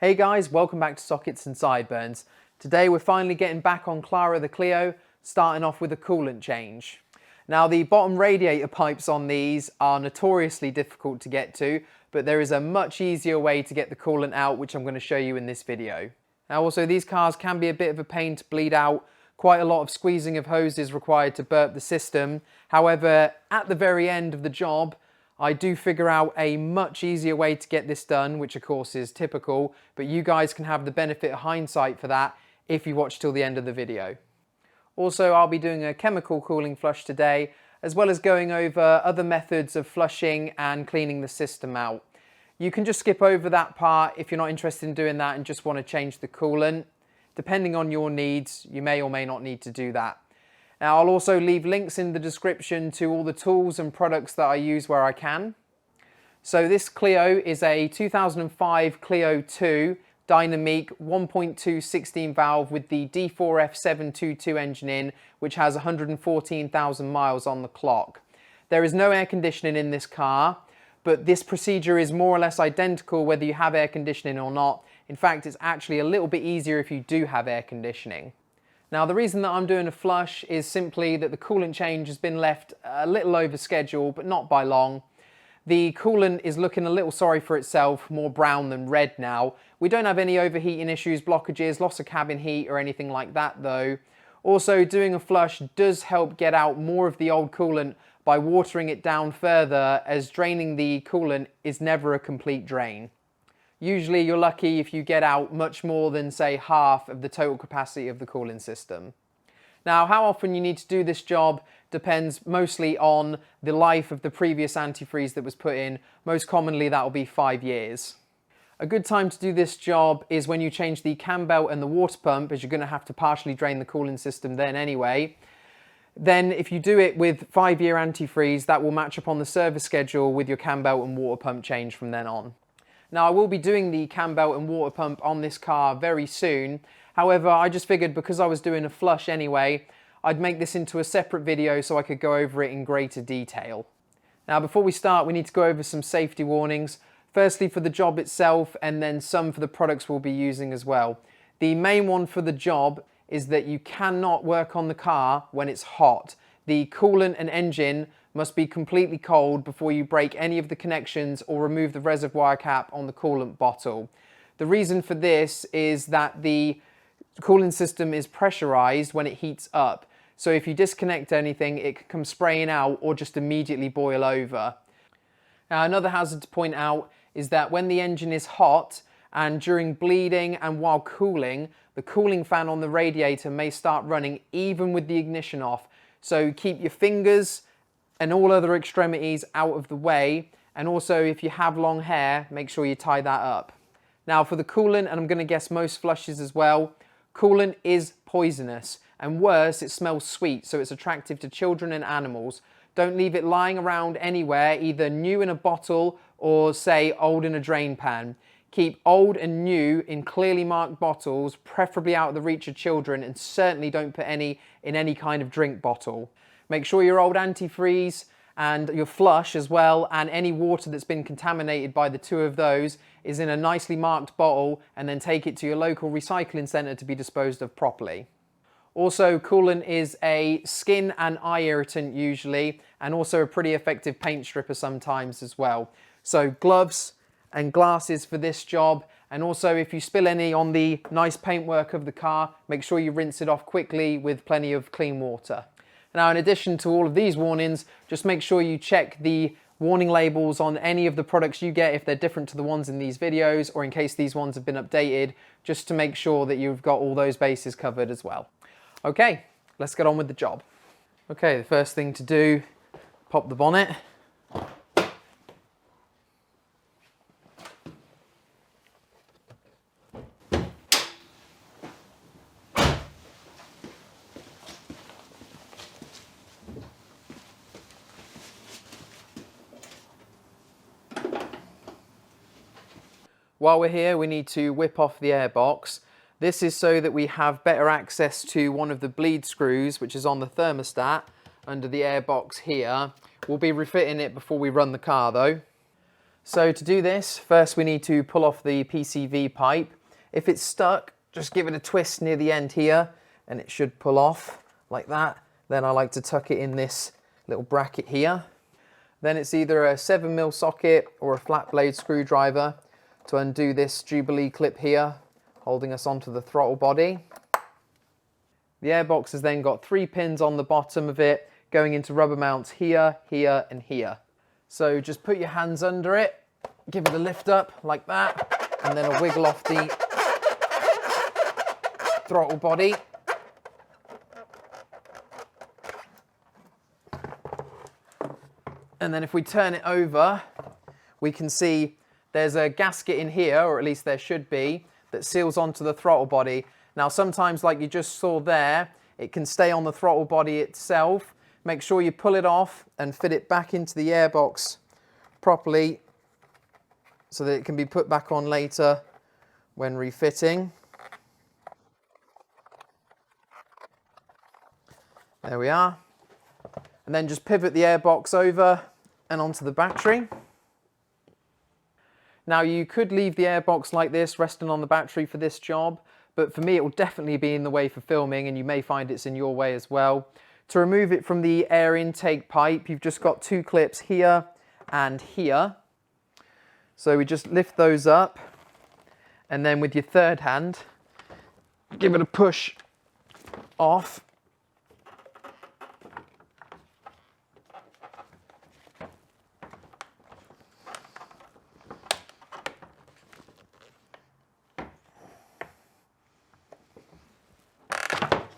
Hey guys, welcome back to Sockets and Sideburns. Today we're finally getting back on Clara the Clio, starting off with a coolant change. Now the bottom radiator pipes on these are notoriously difficult to get to, but there is a much easier way to get the coolant out, which I'm going to show you in this video. Now also these cars can be a bit of a pain to bleed out. Quite a lot of squeezing of hoses required to burp the system. However, at the very end of the job, I do figure out a much easier way to get this done, which of course is typical, but you guys can have the benefit of hindsight for that if you watch till the end of the video. Also, I'll be doing a chemical cooling flush today, as well as going over other methods of flushing and cleaning the system out. You can just skip over that part if you're not interested in doing that and just want to change the coolant. Depending on your needs, you may or may not need to do that. Now, I'll also leave links in the description to all the tools and products that I use where I can. So this Clio is a 2005 Clio 2 Dynamique 1.2 16 valve with the D4F722 engine in, which has 114,000 miles on the clock. There is no air conditioning in this car, but this procedure is more or less identical whether you have air conditioning or not. In fact, it's actually a little bit easier if you do have air conditioning. Now, the reason that I'm doing a flush is simply that the coolant change has been left a little over schedule, but not by long. The coolant is looking a little sorry for itself, more brown than red now. We don't have any overheating issues, blockages, loss of cabin heat or anything like that though. Also, doing a flush does help get out more of the old coolant by watering it down further, as draining the coolant is never a complete drain. Usually you're lucky if you get out much more than, say, half of the total capacity of the cooling system. Now, how often you need to do this job depends mostly on the life of the previous antifreeze that was put in. Most commonly that will be 5 years. A good time to do this job is when you change the cam belt and the water pump, as you're going to have to partially drain the cooling system then anyway. Then if you do it with 5-year antifreeze, that will match up on the service schedule with your cam belt and water pump change from then on. Now, I will be doing the cam belt and water pump on this car very soon. However, I just figured because I was doing a flush anyway, I'd make this into a separate video so I could go over it in greater detail. Now, before we start, we need to go over some safety warnings. Firstly, for the job itself, and then some for the products we'll be using as well. The main one for the job is that you cannot work on the car when it's hot. The coolant and engine must be completely cold before you break any of the connections or remove the reservoir cap on the coolant bottle. The reason for this is that the cooling system is pressurized when it heats up. So if you disconnect anything, it can come spraying out or just immediately boil over. Now, another hazard to point out is that when the engine is hot and during bleeding and while cooling, the cooling fan on the radiator may start running even with the ignition off. So keep your fingers and all other extremities out of the way, and also if you have long hair, make sure you tie that up. Now for the coolant, and I'm going to guess most flushes as well, coolant is poisonous, and worse, it smells sweet, so it's attractive to children and animals. Don't leave it lying around anywhere, either new in a bottle or say old in a drain pan. Keep old and new in clearly marked bottles, preferably out of the reach of children, and certainly don't put any in any kind of drink bottle. Make sure your old antifreeze and your flush as well, and any water that's been contaminated by the two of those, is in a nicely marked bottle, and then take it to your local recycling centre to be disposed of properly. Also, coolant is a skin and eye irritant usually, and also a pretty effective paint stripper sometimes as well. So gloves and glasses for this job, and also if you spill any on the nice paintwork of the car, make sure you rinse it off quickly with plenty of clean water. Now, in addition to all of these warnings, just make sure you check the warning labels on any of the products you get if they're different to the ones in these videos, or in case these ones have been updated, just to make sure that you've got all those bases covered as well. Okay, let's get on with the job. Okay, the first thing to do, pop the bonnet. While we're here, we need to whip off the airbox. This is so that we have better access to one of the bleed screws, which is on the thermostat under the airbox here. We'll be refitting it before we run the car though. So to do this, first we need to pull off the PCV pipe. If it's stuck, just give it a twist near the end here and it should pull off like that. Then I like to tuck it in this little bracket here. Then it's either a 7mm socket or a flat blade screwdriver to undo this Jubilee clip here, holding us onto the throttle body. The airbox has then got 3 pins on the bottom of it, going into rubber mounts here, here, and here. So just put your hands under it, give it a lift up like that, and then a wiggle off the throttle body. And then if we turn it over, we can see there's a gasket in here, or at least there should be, that seals onto the throttle body. Now sometimes, like you just saw there, it can stay on the throttle body itself. Make sure you pull it off and fit it back into the airbox properly so that it can be put back on later when refitting. There we are. And then just pivot the airbox over and onto the battery. Now you could leave the airbox like this, resting on the battery for this job, but for me it will definitely be in the way for filming, and you may find it's in your way as well. To remove it from the air intake pipe, you've just got 2 clips here and here. So we just lift those up, and then with your third hand, give it a push off.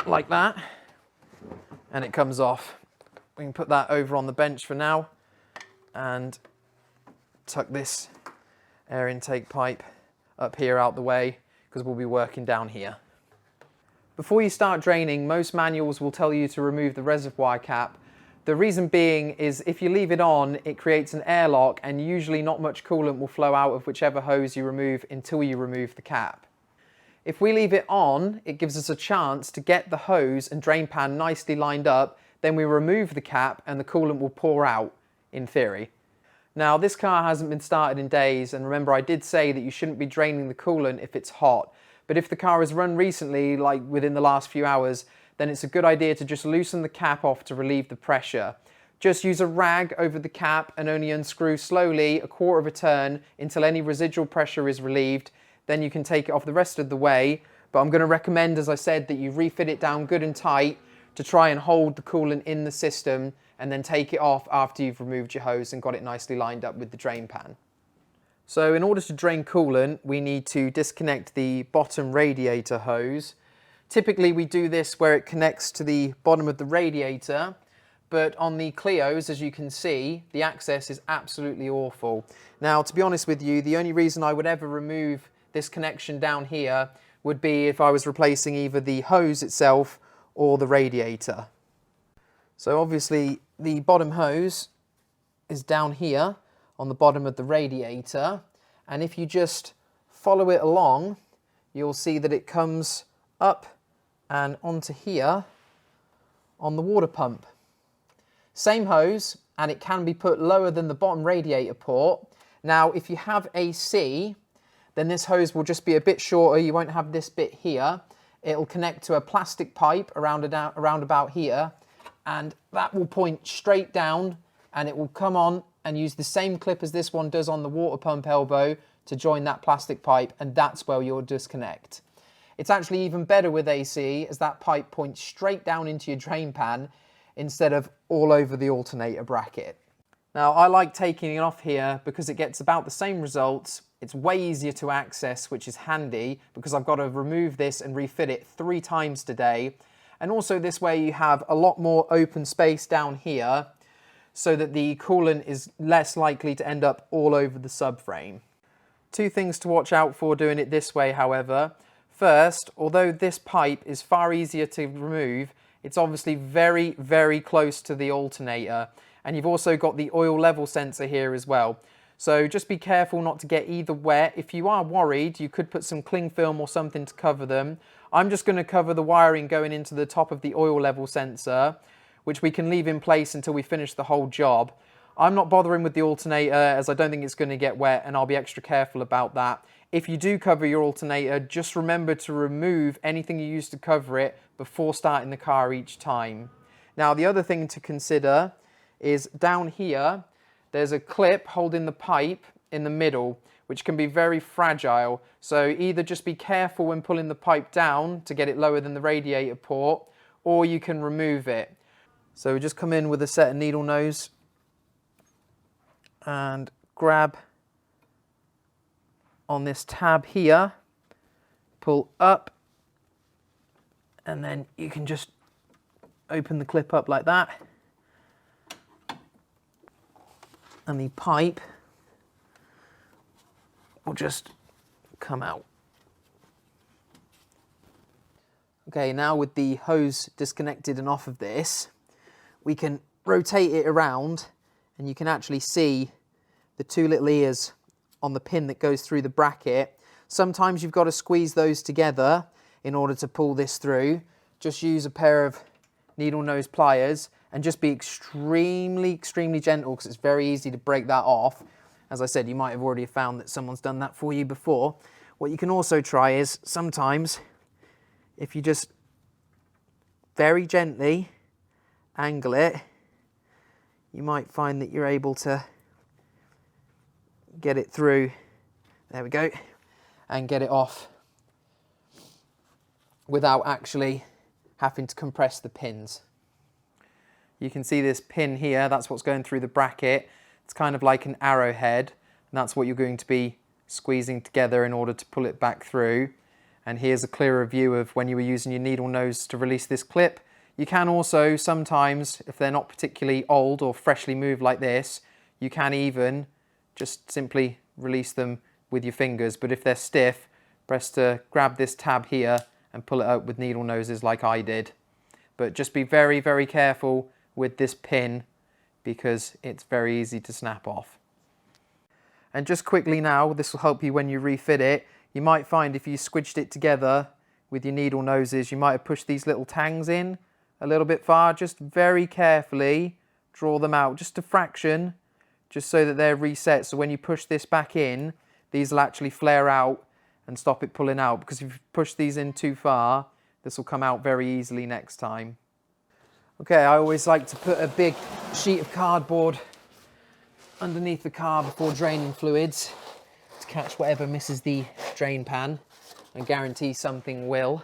Like that, and it comes off. We can put that over on the bench for now and tuck this air intake pipe up here out the way, because we'll be working down here. Before you start draining, most manuals will tell you to remove the reservoir cap. The reason being is if you leave it on, it creates an airlock, and usually not much coolant will flow out of whichever hose you remove until you remove the cap. If we leave it on, it gives us a chance to get the hose and drain pan nicely lined up, then we remove the cap and the coolant will pour out, in theory. Now this car hasn't been started in days, and remember I did say that you shouldn't be draining the coolant if it's hot, but if the car has run recently, like within the last few hours, then it's a good idea to just loosen the cap off to relieve the pressure. Just use a rag over the cap and only unscrew slowly a quarter of a turn until any residual pressure is relieved. Then you can take it off the rest of the way, but I'm going to recommend, as I said, that you refit it down good and tight to try and hold the coolant in the system, and then take it off after you've removed your hose and got it nicely lined up with the drain pan. So in order to drain coolant, we need to disconnect the bottom radiator hose. Typically we do this where it connects to the bottom of the radiator, but on the Clios, as you can see, the access is absolutely awful. Now, to be honest with you, the only reason I would ever remove this connection down here would be if I was replacing either the hose itself or the radiator. So obviously the bottom hose is down here on the bottom of the radiator, and if you just follow it along, you'll see that it comes up and onto here on the water pump. Same hose, and it can be put lower than the bottom radiator port. Now if you have AC, then this hose will just be a bit shorter. You won't have this bit here. It'll connect to a plastic pipe around about here, and that will point straight down, and it will come on and use the same clip as this one does on the water pump elbow to join that plastic pipe, and that's where you'll disconnect. It's actually even better with AC, as that pipe points straight down into your drain pan instead of all over the alternator bracket. Now I like taking it off here because it gets about the same results. It's way easier to access, which is handy because I've got to remove this and refit it 3 times today. And also this way you have a lot more open space down here so that the coolant is less likely to end up all over the subframe. 2 things to watch out for doing it this way, however. First, although this pipe is far easier to remove, it's obviously very, very close to the alternator. And you've also got the oil level sensor here as well. So just be careful not to get either wet. If you are worried, you could put some cling film or something to cover them. I'm just going to cover the wiring going into the top of the oil level sensor, which we can leave in place until we finish the whole job. I'm not bothering with the alternator as I don't think it's going to get wet, and I'll be extra careful about that. If you do cover your alternator, just remember to remove anything you used to cover it before starting the car each time. Now, the other thing to consider is down here, there's a clip holding the pipe in the middle, which can be very fragile. So either just be careful when pulling the pipe down to get it lower than the radiator port, or you can remove it. So we just come in with a set of needle nose and grab on this tab here, pull up, and then you can just open the clip up like that, and the pipe will just come out. Okay, now with the hose disconnected and off of this, we can rotate it around and you can actually see the two little ears on the pin that goes through the bracket. Sometimes you've got to squeeze those together in order to pull this through. Just use a pair of needle nose pliers and just be extremely gentle, because it's very easy to break that off. As I said, you might have already found that someone's done that for you before. What you can also try is sometimes if you just very gently angle it, you might find that you're able to get it through, there we go, and get it off without actually having to compress the pins. You can see this pin here, that's what's going through the bracket. It's kind of like an arrowhead, and that's what you're going to be squeezing together in order to pull it back through. And here's a clearer view of when you were using your needle nose to release this clip. You can also sometimes, if they're not particularly old or freshly moved like this, you can even just simply release them with your fingers. But if they're stiff, press to grab this tab here and pull it out with needle noses like I did. But just be very careful with this pin, because it's very easy to snap off. And just quickly now, this will help you when you refit it. You might find if you squidged it together with your needle noses, you might have pushed these little tangs in a little bit far. Just very carefully draw them out, just a fraction, just so that they're reset. So when you push this back in, these will actually flare out and stop it pulling out, because if you push these in too far, this will come out very easily next time. Okay, I always like to put a big sheet of cardboard underneath the car before draining fluids to catch whatever misses the drain pan, and guarantee something will.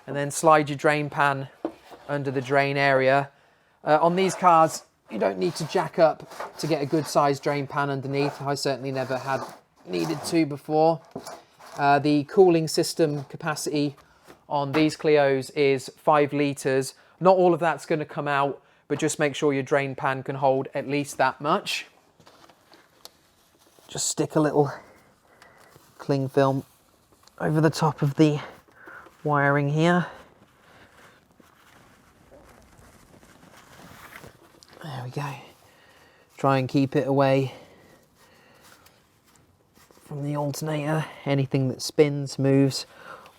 And then slide your drain pan under the drain area. On these cars, you don't need to jack up to get a good sized drain pan underneath. I certainly never had needed to before. The cooling system capacity on these Clios is 5 litres. Not all of that's going to come out, but just make sure your drain pan can hold at least that much. Just stick a little cling film over the top of the wiring here. There we go. Try and keep it away from the alternator. Anything that spins, moves,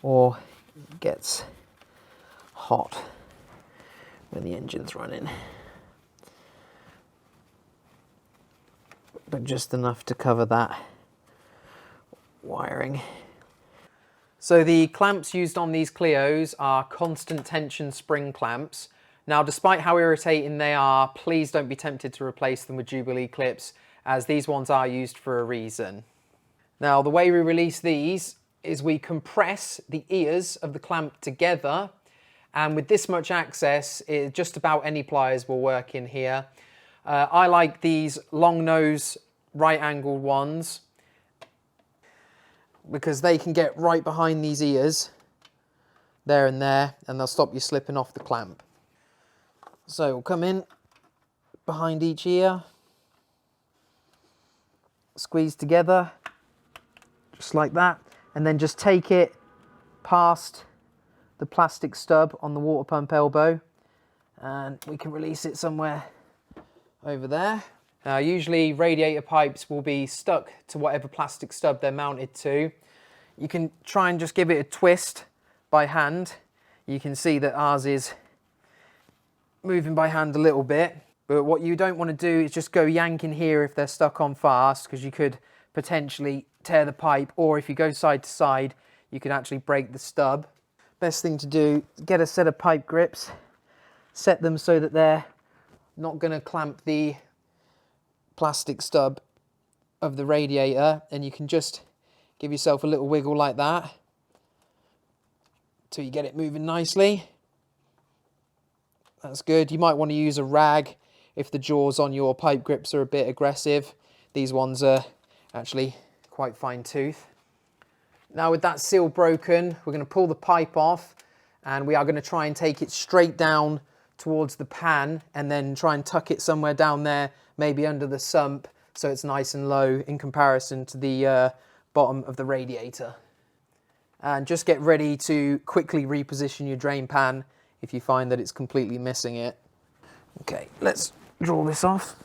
or gets hot when the engine's running. But just enough to cover that wiring. So the clamps used on these Clios are constant tension spring clamps. Now, despite how irritating they are, please don't be tempted to replace them with Jubilee clips, as these ones are used for a reason. Now, the way we release these is we compress the ears of the clamp together, and with this much access, just about any pliers will work in here. I like these long nose right angled ones because they can get right behind these ears, there and there, and they'll stop you slipping off the clamp. So we'll come in behind each ear, squeeze together, just like that, and then just take it past the plastic stub on the water pump elbow, and we can release it somewhere over there. Now, usually radiator pipes will be stuck to whatever plastic stub they're mounted to. You can try and just give it a twist by hand. You can see that ours is moving by hand a little bit, But what you don't want to do is just go yanking here if they're stuck on fast, because you could potentially tear the pipe, or if you go side to side, you could actually break the stub. Best thing to do, get a set of pipe grips, set them so that they're not going to clamp the plastic stub of the radiator, and you can just give yourself a little wiggle like that till you get it moving nicely. That's good. You might want to use a rag if the jaws on your pipe grips are a bit aggressive. These ones are actually quite fine tooth. Now with that seal broken, we're going to pull the pipe off, and we are going to try and take it straight down towards the pan, and then try and tuck it somewhere down there, maybe under the sump, so it's nice and low in comparison to the bottom of the radiator. And just get ready to quickly reposition your drain pan if you find that it's completely missing it. Okay, let's draw this off.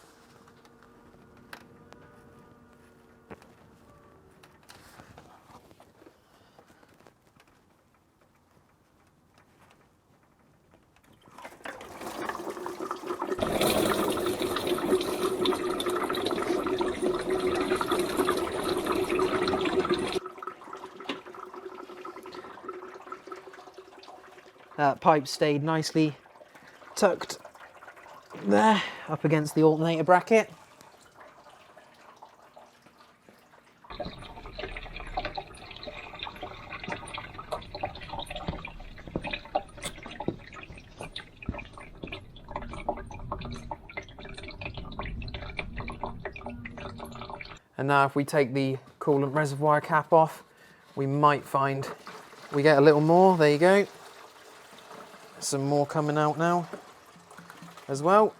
That pipe stayed nicely tucked there up against the alternator bracket. And now if we take the coolant reservoir cap off, we might find we get a little more. There you go. Some more coming out now as well.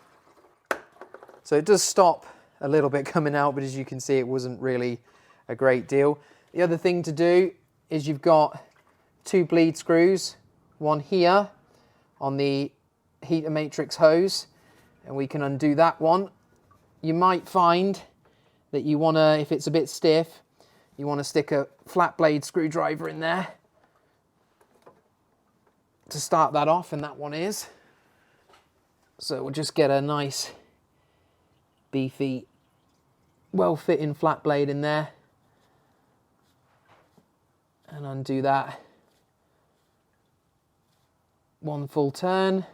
So it does stop a little bit coming out, but as you can see, it wasn't really a great deal. The other thing to do is you've got 2 bleed screws, one here on the heater matrix hose, and we can undo that one. You might find that you want to, if it's a bit stiff, you want to stick a flat blade screwdriver in there to start that off, and that one is. So we'll just get a nice beefy, well-fitting flat blade in there and undo that. One full turn.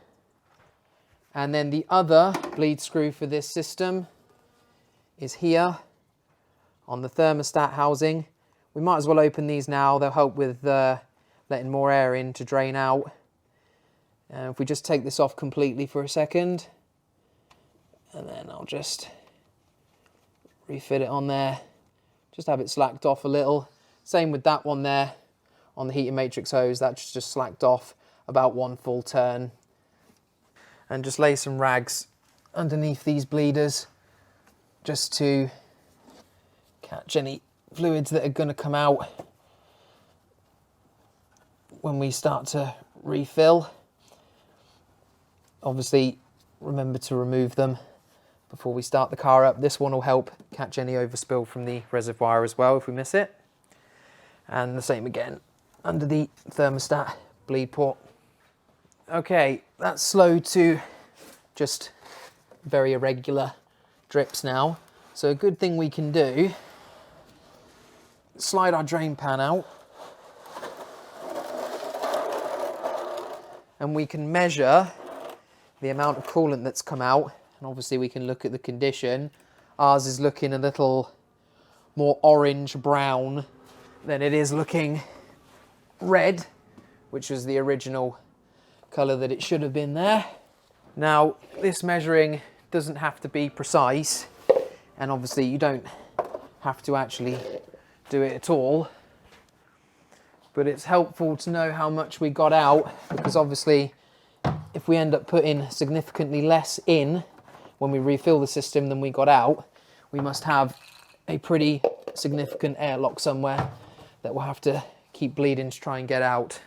And then the other bleed screw for this system is here on the thermostat housing. We might as well open these now. They'll help with letting more air in to drain out. And if we just take this off completely for a second, and then I'll just refit it on there. Just have it slacked off a little. Same with that one there on the heater matrix hose. That's just slacked off about 1 full turn. And just lay some rags underneath these bleeders just to catch any fluids that are going to come out when we start to refill. Obviously, remember to remove them before we start the car up. This one will help catch any overspill from the reservoir as well if we miss it. And the same again under the thermostat bleed port. Okay, that's slowed to just very irregular drips now. So a good thing we can do, slide our drain pan out, and we can measure the amount of coolant that's come out, and obviously we can look at the condition. Ours is looking a little more orange brown than it is looking red, which was the original colour that it should have been there. Now this measuring doesn't have to be precise, and obviously you don't have to actually do it at all, but it's helpful to know how much we got out, because obviously if we end up putting significantly less in when we refill the system than we got out, we must have a pretty significant airlock somewhere that we'll have to keep bleeding to try and get out.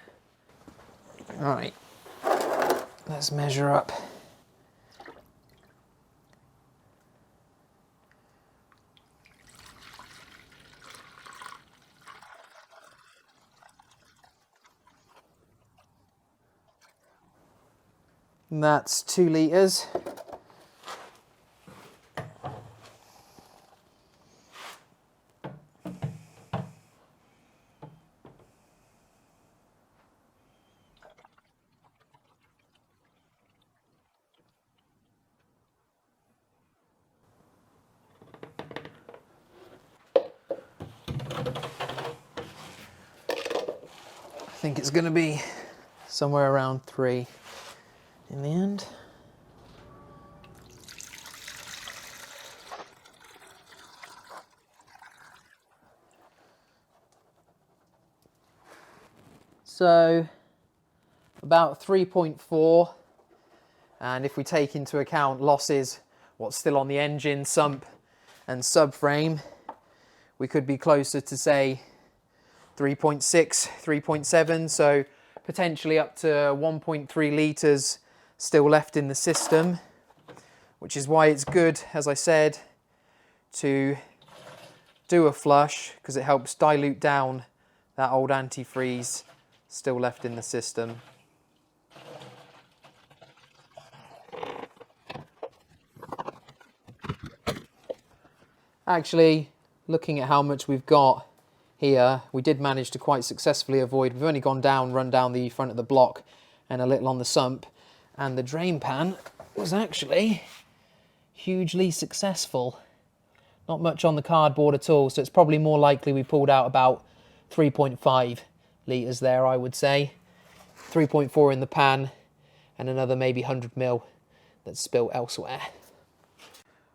All right, let's measure up. And that's 2 litres. think it's going to be somewhere around 3 in the end. So about 3.4, and if we take into account losses, what's still on the engine, sump and subframe, we could be closer to say 3.6, 3.7, so potentially up to 1.3 litres still left in the system, which is why it's good, as I said, to do a flush, because it helps dilute down that old antifreeze still left in the system. Actually, looking at how much we've got here, we did manage to quite successfully avoid, we've only gone down, run down the front of the block and a little on the sump, and the drain pan was actually hugely successful. Not much on the cardboard at all, so it's probably more likely we pulled out about 3.5 litres there, I would say. 3.4 in the pan, and another maybe 100 mil that's spilt elsewhere.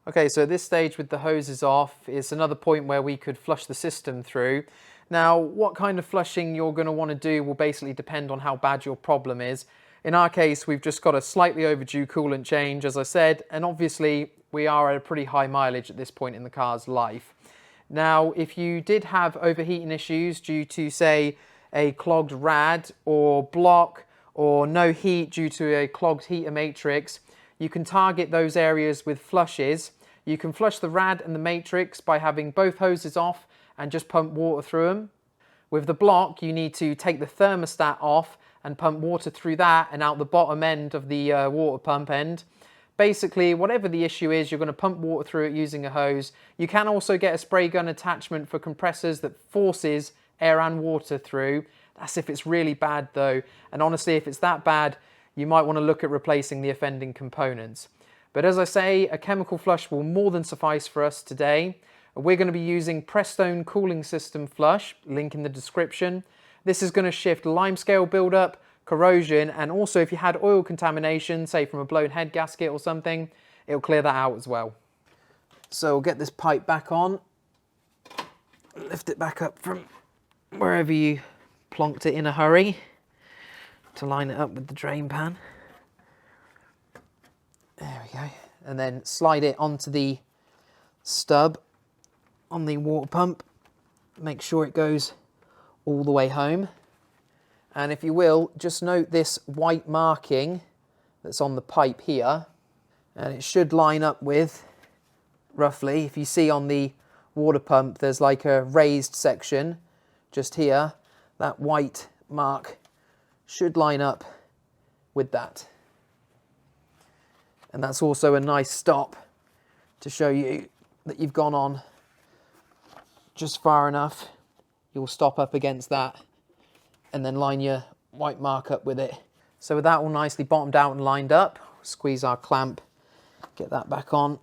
Okay, so at this stage with the hoses off, it's another point where we could flush the system through. Now, what kind of flushing you're going to want to do will basically depend on how bad your problem is. In our case, we've just got a slightly overdue coolant change, as I said, and obviously we are at a pretty high mileage at this point in the car's life. Now, if you did have overheating issues due to, say, a clogged rad or block, or no heat due to a clogged heater matrix, you can target those areas with flushes. You can flush the rad and the matrix by having both hoses off and just pump water through them. With the block, you need to take the thermostat off and pump water through that and out the bottom end of the water pump end. Basically, whatever the issue is, you're going to pump water through it using a hose. You can also get a spray gun attachment for compressors that forces air and water through. That's if it's really bad though. And honestly, if it's that bad, you might want to look at replacing the offending components. But as I say, a chemical flush will more than suffice for us today. We're going to be using Prestone cooling system flush, link in the description. This is going to shift limescale buildup, corrosion, and also if you had oil contamination, say from a blown head gasket or something, it'll clear that out as well. So we'll get this pipe back on, lift it back up from wherever you plonked it in a hurry to line it up with the drain pan. There we go. And then slide it onto the stub on the water pump. Make sure it goes all the way home. And if you will, just note this white marking that's on the pipe here. And it should line up with, roughly, if you see on the water pump, there's like a raised section just here. That white mark should line up with that. And that's also a nice stop to show you that you've gone on just far enough. You'll stop up against that and then line your white mark up with it. So with that all nicely bottomed out and lined up, squeeze our clamp, get that back on.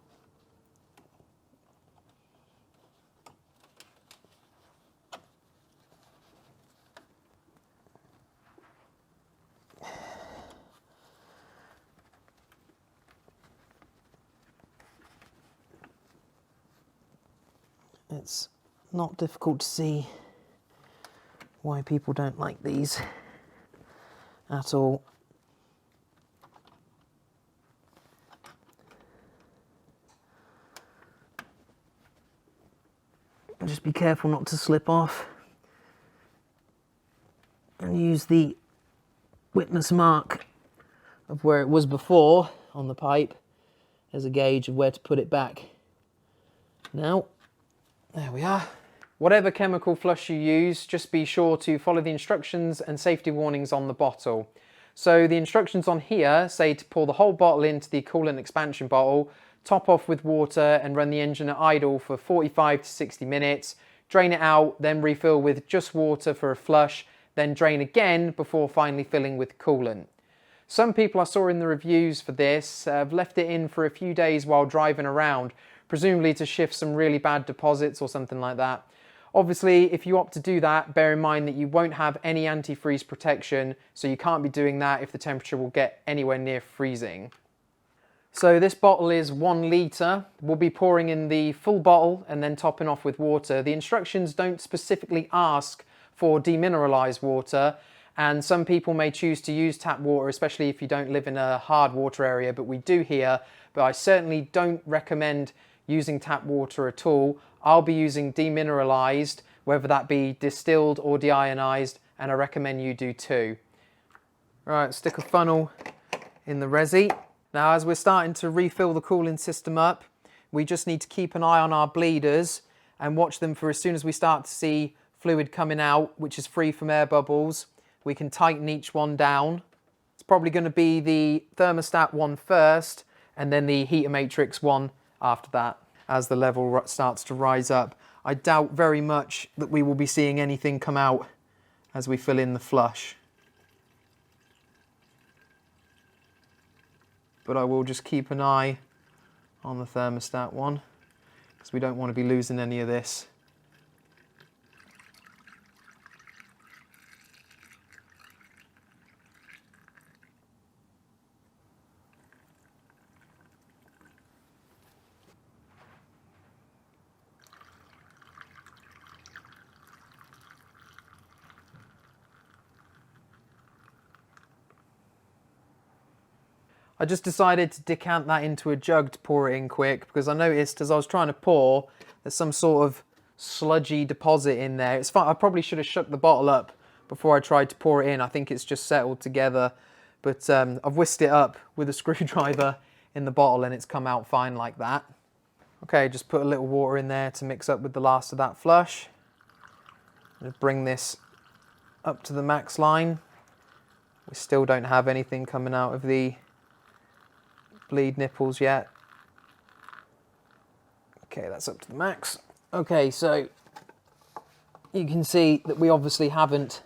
It's not difficult to see why people don't like these at all. Just be careful not to slip off, and use the witness mark of where it was before on the pipe as a gauge of where to put it back. Now, there we are. Whatever chemical flush you use, just be sure to follow the instructions and safety warnings on the bottle. So the instructions on here say to pour the whole bottle into the coolant expansion bottle, top off with water and run the engine at idle for 45 to 60 minutes, drain it out, then refill with just water for a flush, then drain again before finally filling with coolant. Some people I saw in the reviews for this have left it in for a few days while driving around, presumably to shift some really bad deposits or something like that. Obviously, if you opt to do that, bear in mind that you won't have any antifreeze protection, so you can't be doing that if the temperature will get anywhere near freezing. So this bottle is 1 litre. We'll be pouring in the full bottle and then topping off with water. The instructions don't specifically ask for demineralised water, and some people may choose to use tap water, especially if you don't live in a hard water area, but we do here. But I certainly don't recommend using tap water at all. I'll be using demineralised, whether that be distilled or deionized, and I recommend you do too. Right, stick a funnel in the resi. Now, as we're starting to refill the cooling system up, we just need to keep an eye on our bleeders and watch them for as soon as we start to see fluid coming out, which is free from air bubbles. We can tighten each one down. It's probably going to be the thermostat one first, and then the heater matrix one after that, as the level starts to rise up. I doubt very much that we will be seeing anything come out as we fill in the flush. But I will just keep an eye on the thermostat one, because we don't want to be losing any of this. I just decided to decant that into a jug to pour it in quick, because I noticed as I was trying to pour, there's some sort of sludgy deposit in there. It's fine. I probably should have shook the bottle up before I tried to pour it in. I think it's just settled together, but I've whisked it up with a screwdriver in the bottle and it's come out fine like that. Okay, just put a little water in there to mix up with the last of that flush. Just bring this up to the max line. We still don't have anything coming out of the bleed nipples yet. Okay, that's up to the max. Okay, so you can see that we obviously haven't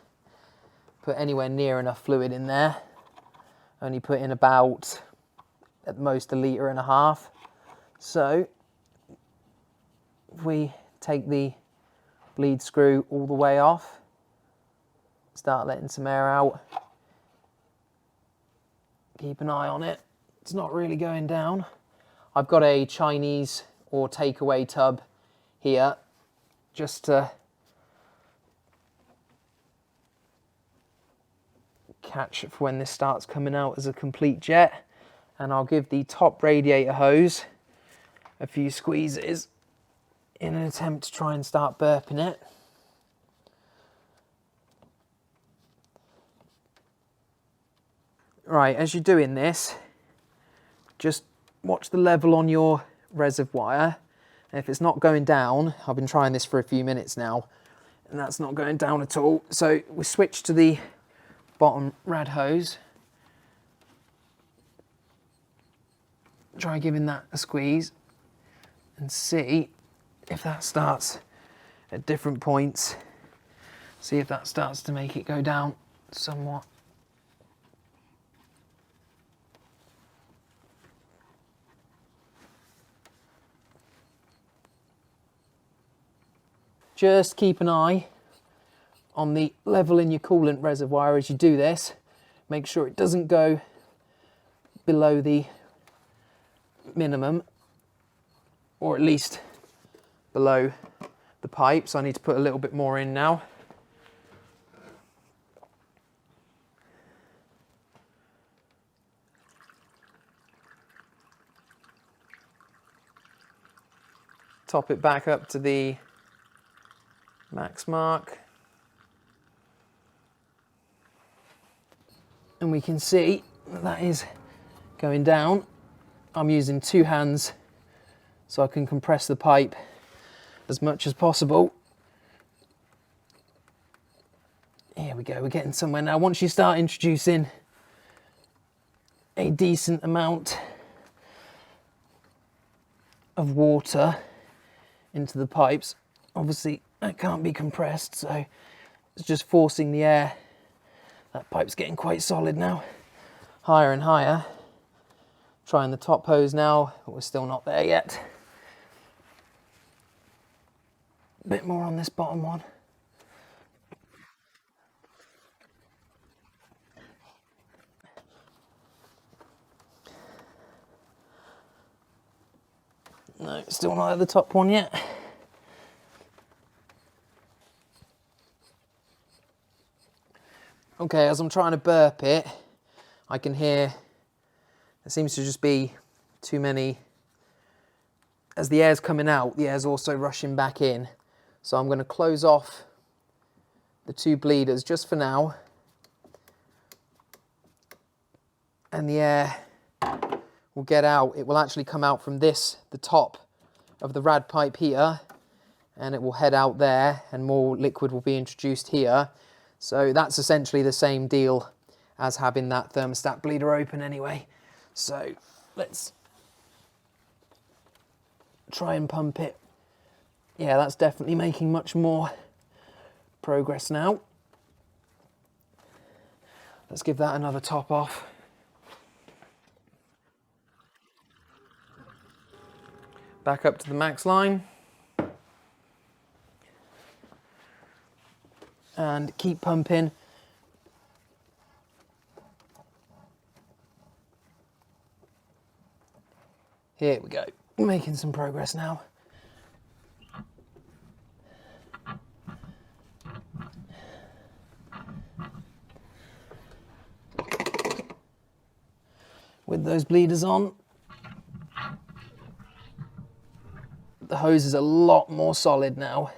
put anywhere near enough fluid in there. Only put in about, at most, 1.5 litres. So if we take the bleed screw all the way off, start letting some air out, keep an eye on it. It's not really going down. I've got a Chinese or takeaway tub here just to catch for when this starts coming out as a complete jet, and I'll give the top radiator hose a few squeezes in an attempt to try and start burping it. Right, as you're doing this, just watch the level on your reservoir, and if it's not going down, I've been trying this for a few minutes now, and that's not going down at all. So we switch to the bottom rad hose. Try giving that a squeeze and see if that starts at different points. See if that starts to make it go down somewhat. Just keep an eye on the level in your coolant reservoir as you do this. Make sure it doesn't go below the minimum, or at least below the pipe. So I need to put a little bit more in now. Top it back up to the max mark, and we can see that is going down. I'm using 2 hands so I can compress the pipe as much as possible. Here we go, we're getting somewhere now. Once you start introducing a decent amount of water into the pipes, obviously that can't be compressed, so it's just forcing the air. That pipe's getting quite solid now. Higher and higher. Trying the top hose now, but we're still not there yet. bit more on this bottom one. No, still not at the top one yet. Okay, as I'm trying to burp it, I can hear there seems to just be too many. As the air's coming out, the air's also rushing back in. So I'm going to close off the two bleeders just for now. And the air will get out. It will actually come out from this, the top of the rad pipe here, and it will head out there, and more liquid will be introduced here. So that's essentially the same deal as having that thermostat bleeder open anyway. So let's try and pump it. Yeah, that's definitely making much more progress now. Let's give that another top off. Back up to the max line. And keep pumping. Here we go. Making some progress now. With those bleeders on, the hose is a lot more solid now,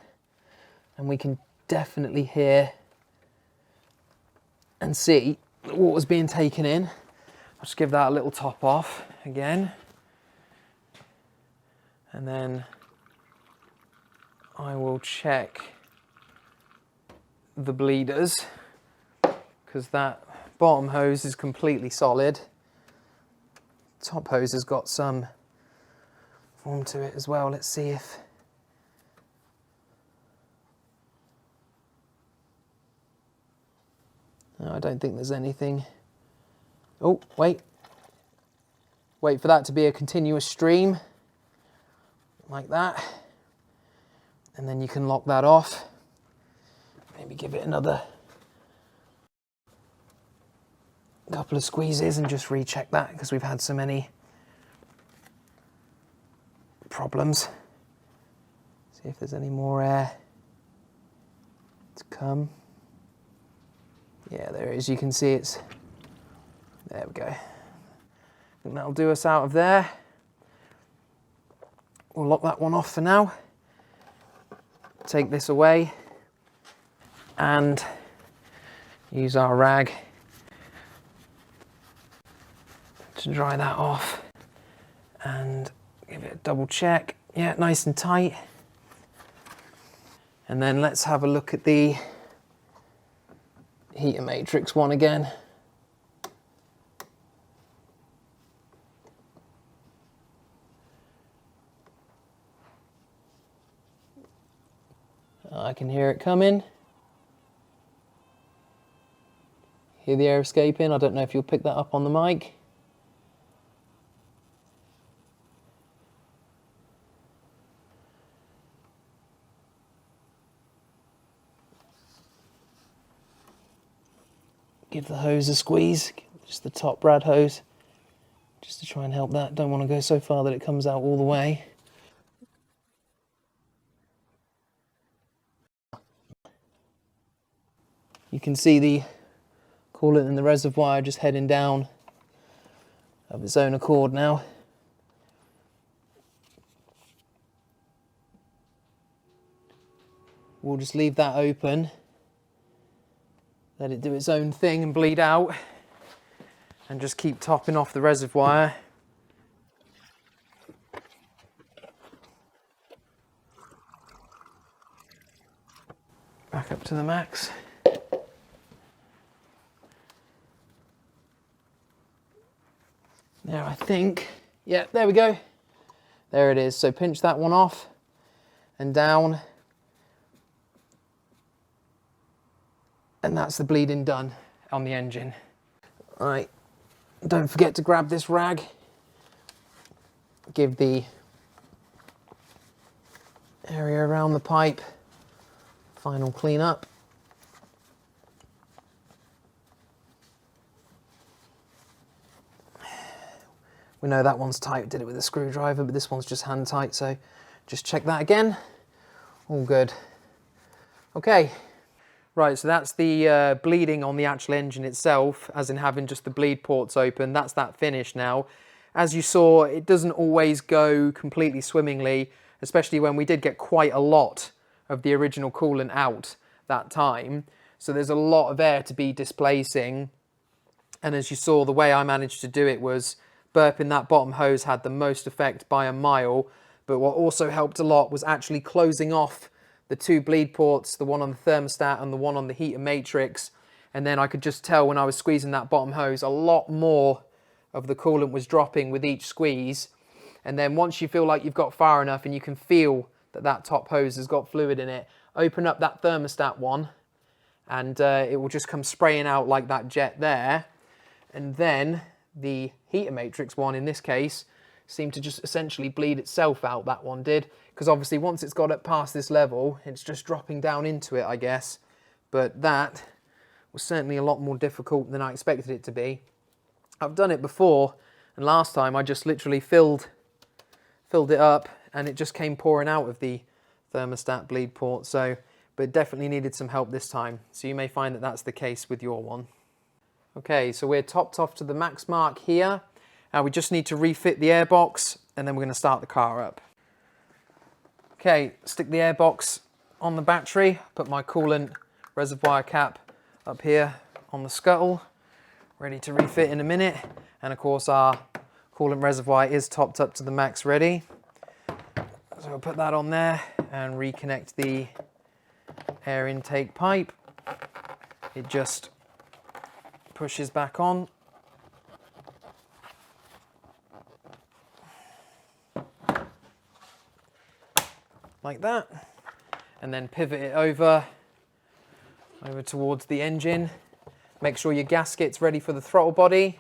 and we can definitely hear and see the water's being taken in. I'll just give that a little top off again, and then I will check the bleeders, because that bottom hose is completely solid. Top hose has got some form to it as well. Let's see if no, I don't think there's anything. Oh, wait for that to be a continuous stream like that, and then you can lock that off. Maybe give it another couple of squeezes and just recheck that, because we've had so many problems. See if there's any more air to come. Yeah, there is. You can see it's, there we go. I think that'll do us out of there. We'll lock that one off for now. Take this away and use our rag to dry that off and give it a double check. Yeah, nice and tight. And then let's have a look at the heater matrix one again. I can hear it coming. Hear the air escaping. I don't know if you'll pick that up on the mic. Give the hose a squeeze, just the top rad hose, just to try and help that. Don't want to go so far that it comes out all the way. You can see the coolant in the reservoir just heading down of its own accord now. We'll just leave that open. Let it do its own thing and bleed out, and just keep topping off the reservoir. Back up to the max. There, I think. Yeah, there we go. There it is. So pinch that one off and down. And that's the bleeding done on the engine. All right, don't forget to grab this rag. Give the area around the pipe Final clean up. We know that one's tight, did it with a screwdriver, but this one's just hand tight, so just check that again. All good. Okay. Right, so that's the bleeding on the actual engine itself, as in having just the bleed ports open. That's that finish now. As you saw, it doesn't always go completely swimmingly, especially when we did get quite a lot of the original coolant out that time. So there's a lot of air to be displacing. And as you saw, the way I managed to do it was burping that bottom hose had the most effect by a mile. But what also helped a lot was actually closing off the two bleed ports, the one on the thermostat and the one on the heater matrix. And then I could just tell when I was squeezing that bottom hose, a lot more of the coolant was dropping with each squeeze. And then once you feel like you've got far enough and you can feel that that top hose has got fluid in it, open up that thermostat one and it will just come spraying out like that jet there. And then the heater matrix one in this case seemed to just essentially bleed itself out, that one did, because obviously once it's got up past this level, it's just dropping down into it, I guess. But that was certainly a lot more difficult than I expected it to be. I've done it before, and last time I just literally filled it up and it just came pouring out of the thermostat bleed port. So, but it definitely needed some help this time. So you may find that that's the case with your one. Okay, so we're topped off to the max mark here. Now we just need to refit the airbox and then we're going to start the car up. Okay, stick the airbox on the battery, put my coolant reservoir cap up here on the scuttle, ready to refit in a minute. And of course our coolant reservoir is topped up to the max ready. So I'll put that on there and reconnect the air intake pipe. It just pushes back on. Like that, and then pivot it over towards the engine. Make sure your gasket's ready for the throttle body.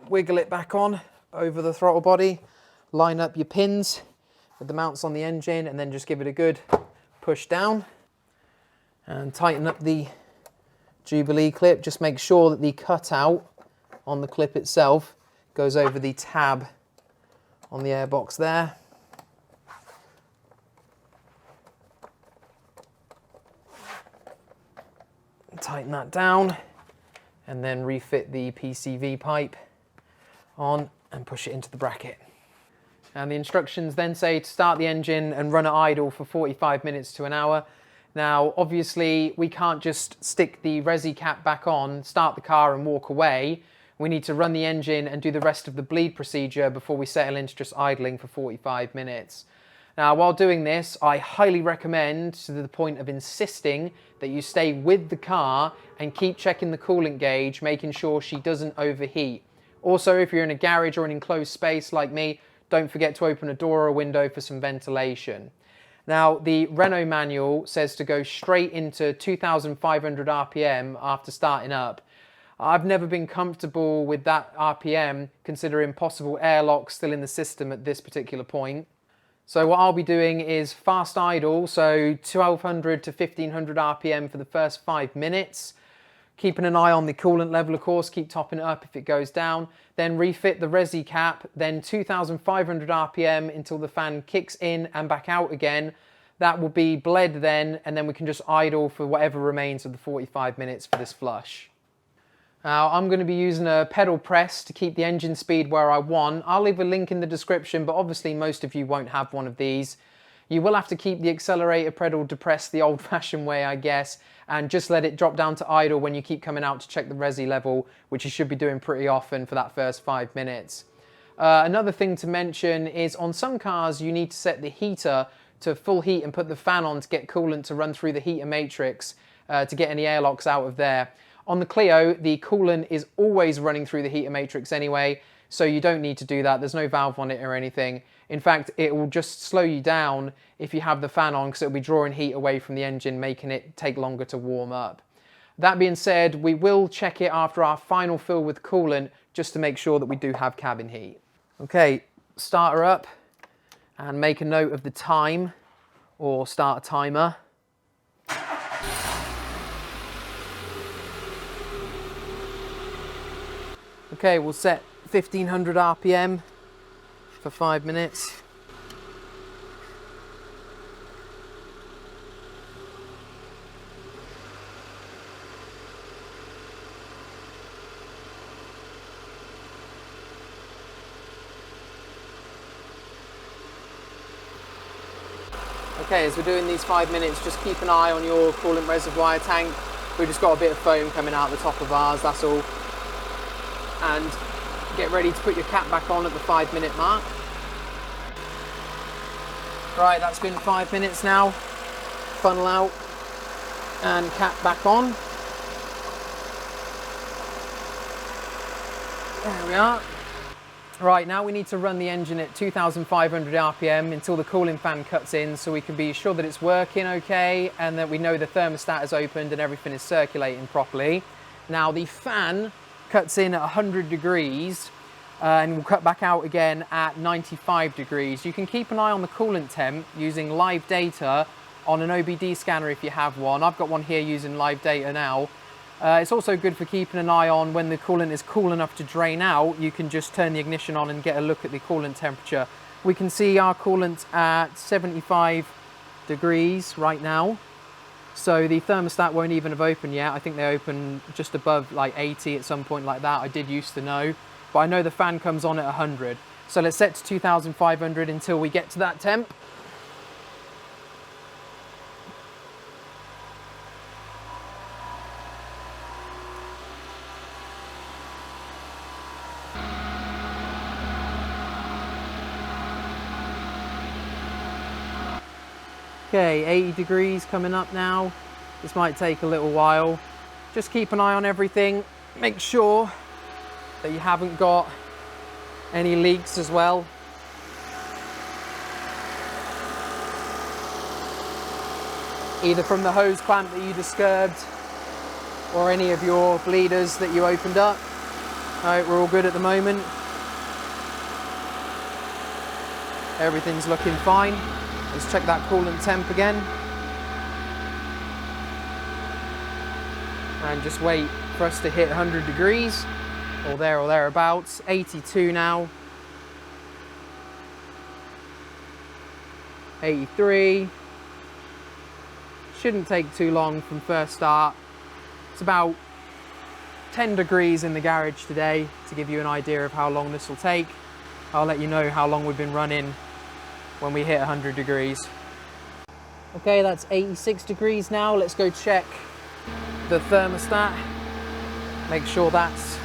Wiggle it back on over the throttle body. Line up your pins with the mounts on the engine and then just give it a good push down. And tighten up the Jubilee clip. Just make sure that the cutout on the clip itself goes over the tab on the airbox there. Tighten that down and then refit the PCV pipe on and push it into the bracket. And the instructions then say to start the engine and run at idle for 45 minutes to an hour. Now obviously we can't just stick the resi cap back on, start the car and walk away. We need to run the engine and do the rest of the bleed procedure before we settle into just idling for 45 minutes. Now, while doing this, I highly recommend, to the point of insisting, that you stay with the car and keep checking the coolant gauge, making sure she doesn't overheat. Also, if you're in a garage or an enclosed space like me, don't forget to open a door or a window for some ventilation. Now, the Renault manual says to go straight into 2,500 RPM after starting up. I've never been comfortable with that RPM, considering possible airlock still in the system at this particular point. So what I'll be doing is fast idle, so 1200 to 1500 RPM for the first 5 minutes. Keeping an eye on the coolant level, of course, keep topping it up if it goes down. Then refit the resi cap, then 2500 RPM until the fan kicks in and back out again. That will be bled then, and then we can just idle for whatever remains of the 45 minutes for this flush. Now, I'm going to be using a pedal press to keep the engine speed where I want. I'll leave a link in the description, but obviously most of you won't have one of these. You will have to keep the accelerator pedal depressed the old-fashioned way, I guess, and just let it drop down to idle when you keep coming out to check the resi level, which you should be doing pretty often for that first 5 minutes. Another thing to mention is on some cars you need to set the heater to full heat and put the fan on to get coolant to run through the heater matrix to get any airlocks out of there. On the Clio, the coolant is always running through the heater matrix anyway, so you don't need to do that. There's no valve on it or anything. In fact, it will just slow you down if you have the fan on, because it'll be drawing heat away from the engine, making it take longer to warm up. That being said, we will check it after our final fill with coolant, just to make sure that we do have cabin heat. Okay, start her up and make a note of the time, or start a timer. Okay, we'll set 1500 RPM for 5 minutes. Okay, as we're doing these 5 minutes, just keep an eye on your coolant reservoir tank. We've just got a bit of foam coming out the top of ours, that's all. And get ready to put your cap back on at the 5 minute mark. Right, that's been 5 minutes now. Funnel out and cap back on. There we are. Right, now we need to run the engine at 2,500 RPM until the cooling fan cuts in, so we can be sure that it's working okay and that we know the thermostat is opened and everything is circulating properly. Now the fan cuts in at 100 degrees and will cut back out again at 95 degrees. You can keep an eye on the coolant temp using live data on an OBD scanner if you have one. I've got one here using live data now. It's also good for keeping an eye on when the coolant is cool enough to drain out. You can just turn the ignition on and get a look at the coolant temperature. We can see our coolant at 75 degrees right now. So the thermostat won't even have opened yet. I think they open just above like 80 at some point like that. I did used to know, but I know the fan comes on at 100. So let's set to 2,500 until we get to that temp. Okay, 80 degrees coming up now. This might take a little while. Just keep an eye on everything. Make sure that you haven't got any leaks as well. Either from the hose clamp that you disturbed or any of your bleeders that you opened up. All right, we're all good at the moment. Everything's looking fine. Let's check that coolant temp again. And just wait for us to hit 100 degrees, or thereabouts. 82 now. 83. Shouldn't take too long from first start. It's about 10 degrees in the garage today to give you an idea of how long this will take. I'll let you know how long we've been running when we hit 100 degrees. Okay, that's 86 degrees now. Let's go check the thermostat. Make sure that's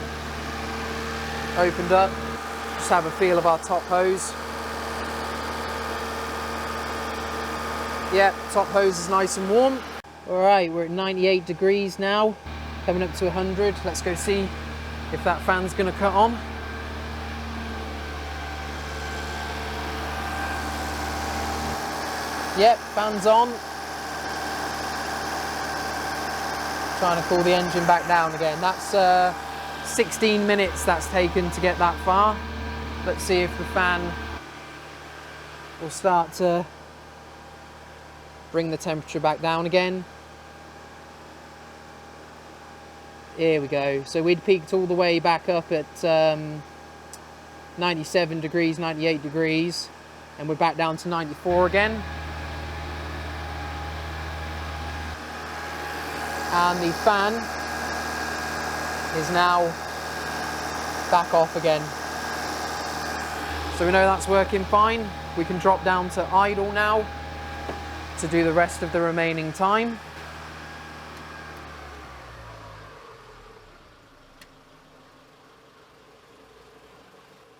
opened up. Just have a feel of our top hose. Yep, top hose is nice and warm. All right, we're at 98 degrees now, coming up to 100. Let's go see if that fan's gonna cut on. Yep, fan's on. Trying to cool the engine back down again. That's 16 minutes that's taken to get that far. Let's see if the fan will start to bring the temperature back down again. Here we go. So we'd peaked all the way back up at 97 degrees, 98 degrees, and we're back down to 94 again. And the fan is now back off again. So we know that's working fine. We can drop down to idle now to do the rest of the remaining time.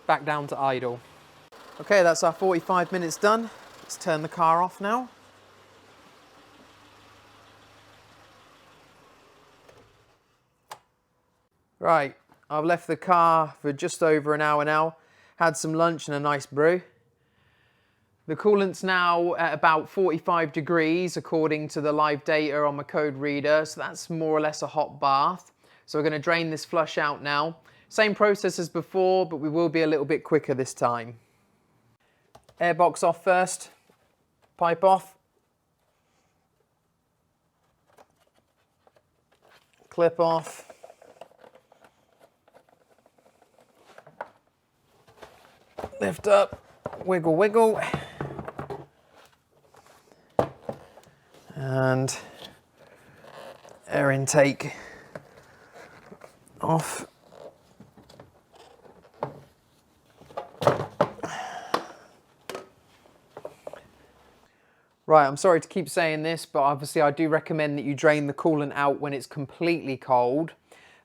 Back down to idle. Okay, that's our 45 minutes done. Let's turn the car off now. Right, I've left the car for just over an hour now. Had some lunch and a nice brew. The coolant's now at about 45 degrees according to the live data on my code reader, so that's more or less a hot bath. So we're going to drain this flush out now. Same process as before, but we will be a little bit quicker this time. Airbox off first, pipe off. Clip off. Lift up, wiggle, wiggle. And air intake off. Right, I'm sorry to keep saying this, but obviously I do recommend that you drain the coolant out when it's completely cold.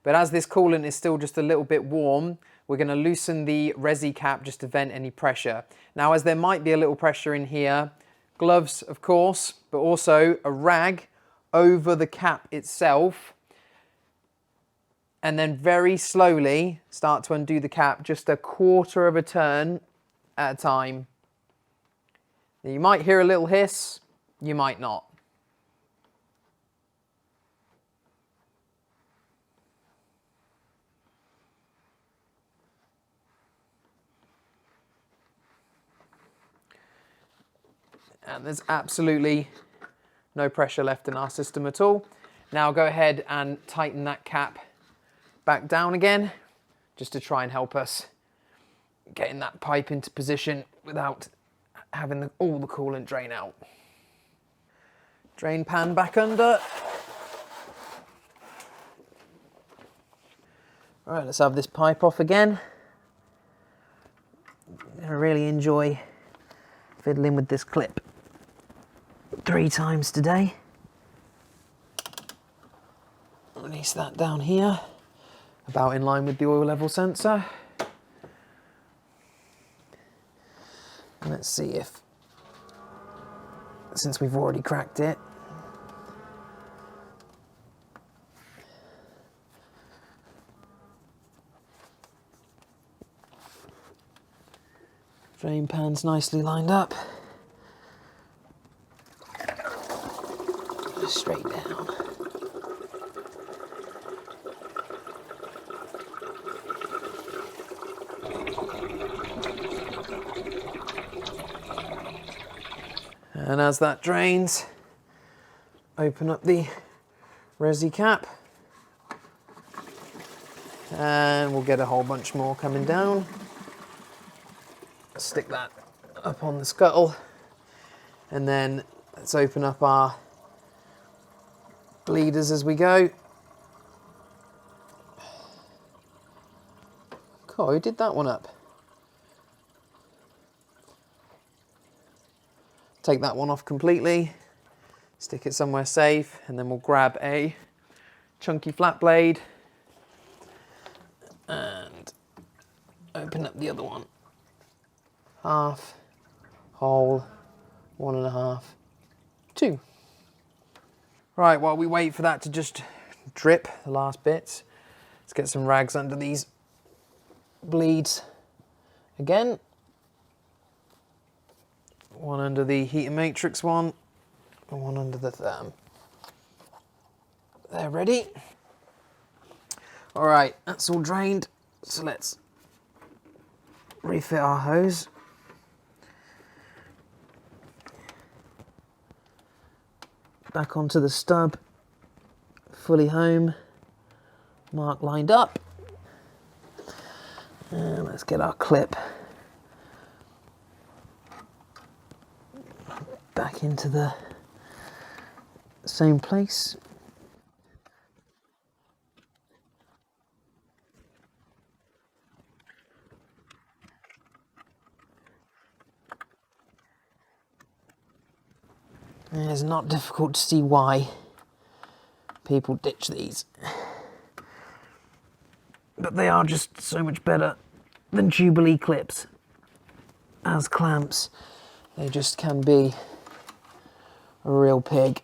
But as this coolant is still just a little bit warm, we're going to loosen the resi cap just to vent any pressure. Now, as there might be a little pressure in here, gloves, of course, but also a rag over the cap itself. And then very slowly start to undo the cap, just a quarter of a turn at a time. Now, you might hear a little hiss, you might not. And there's absolutely no pressure left in our system at all. Now go ahead and tighten that cap back down again, just to try and help us getting that pipe into position without having all the coolant drain out. Drain pan back under. All right, let's have this pipe off again. I really enjoy fiddling with this clip 3 times today. Release that down here, about in line with the oil level sensor. And let's see if, since we've already cracked it, drain pan's nicely lined up. Straight down. And as that drains, open up the resi cap, and we'll get a whole bunch more coming down. Stick that up on the scuttle, and then let's open up our bleeders as we go. Cool, who did that one up? Take that one off completely, stick it somewhere safe, and then we'll grab a chunky flat blade and open up the other one. Half, whole, 1.5, 2. Right, while we wait for that to just drip, the last bits, let's get some rags under these bleeds again. One under the heater matrix one, and one under the therm. They're ready. All right, that's all drained, so let's refit our hose. Back onto the stub, fully home, mark lined up. And let's get our clip back into the same place. And it's not difficult to see why people ditch these, but they are just so much better than Jubilee clips as clamps. They just can be a real pig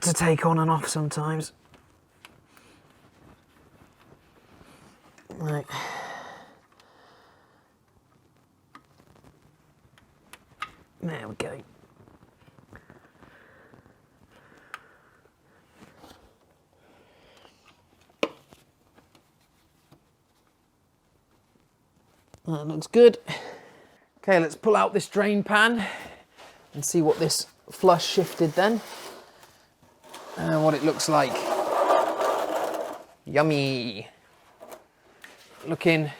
to take on and off sometimes. Right. There we go. That looks good. Okay, let's pull out this drain pan and see what this flush shifted then and what it looks like. Yummy. looking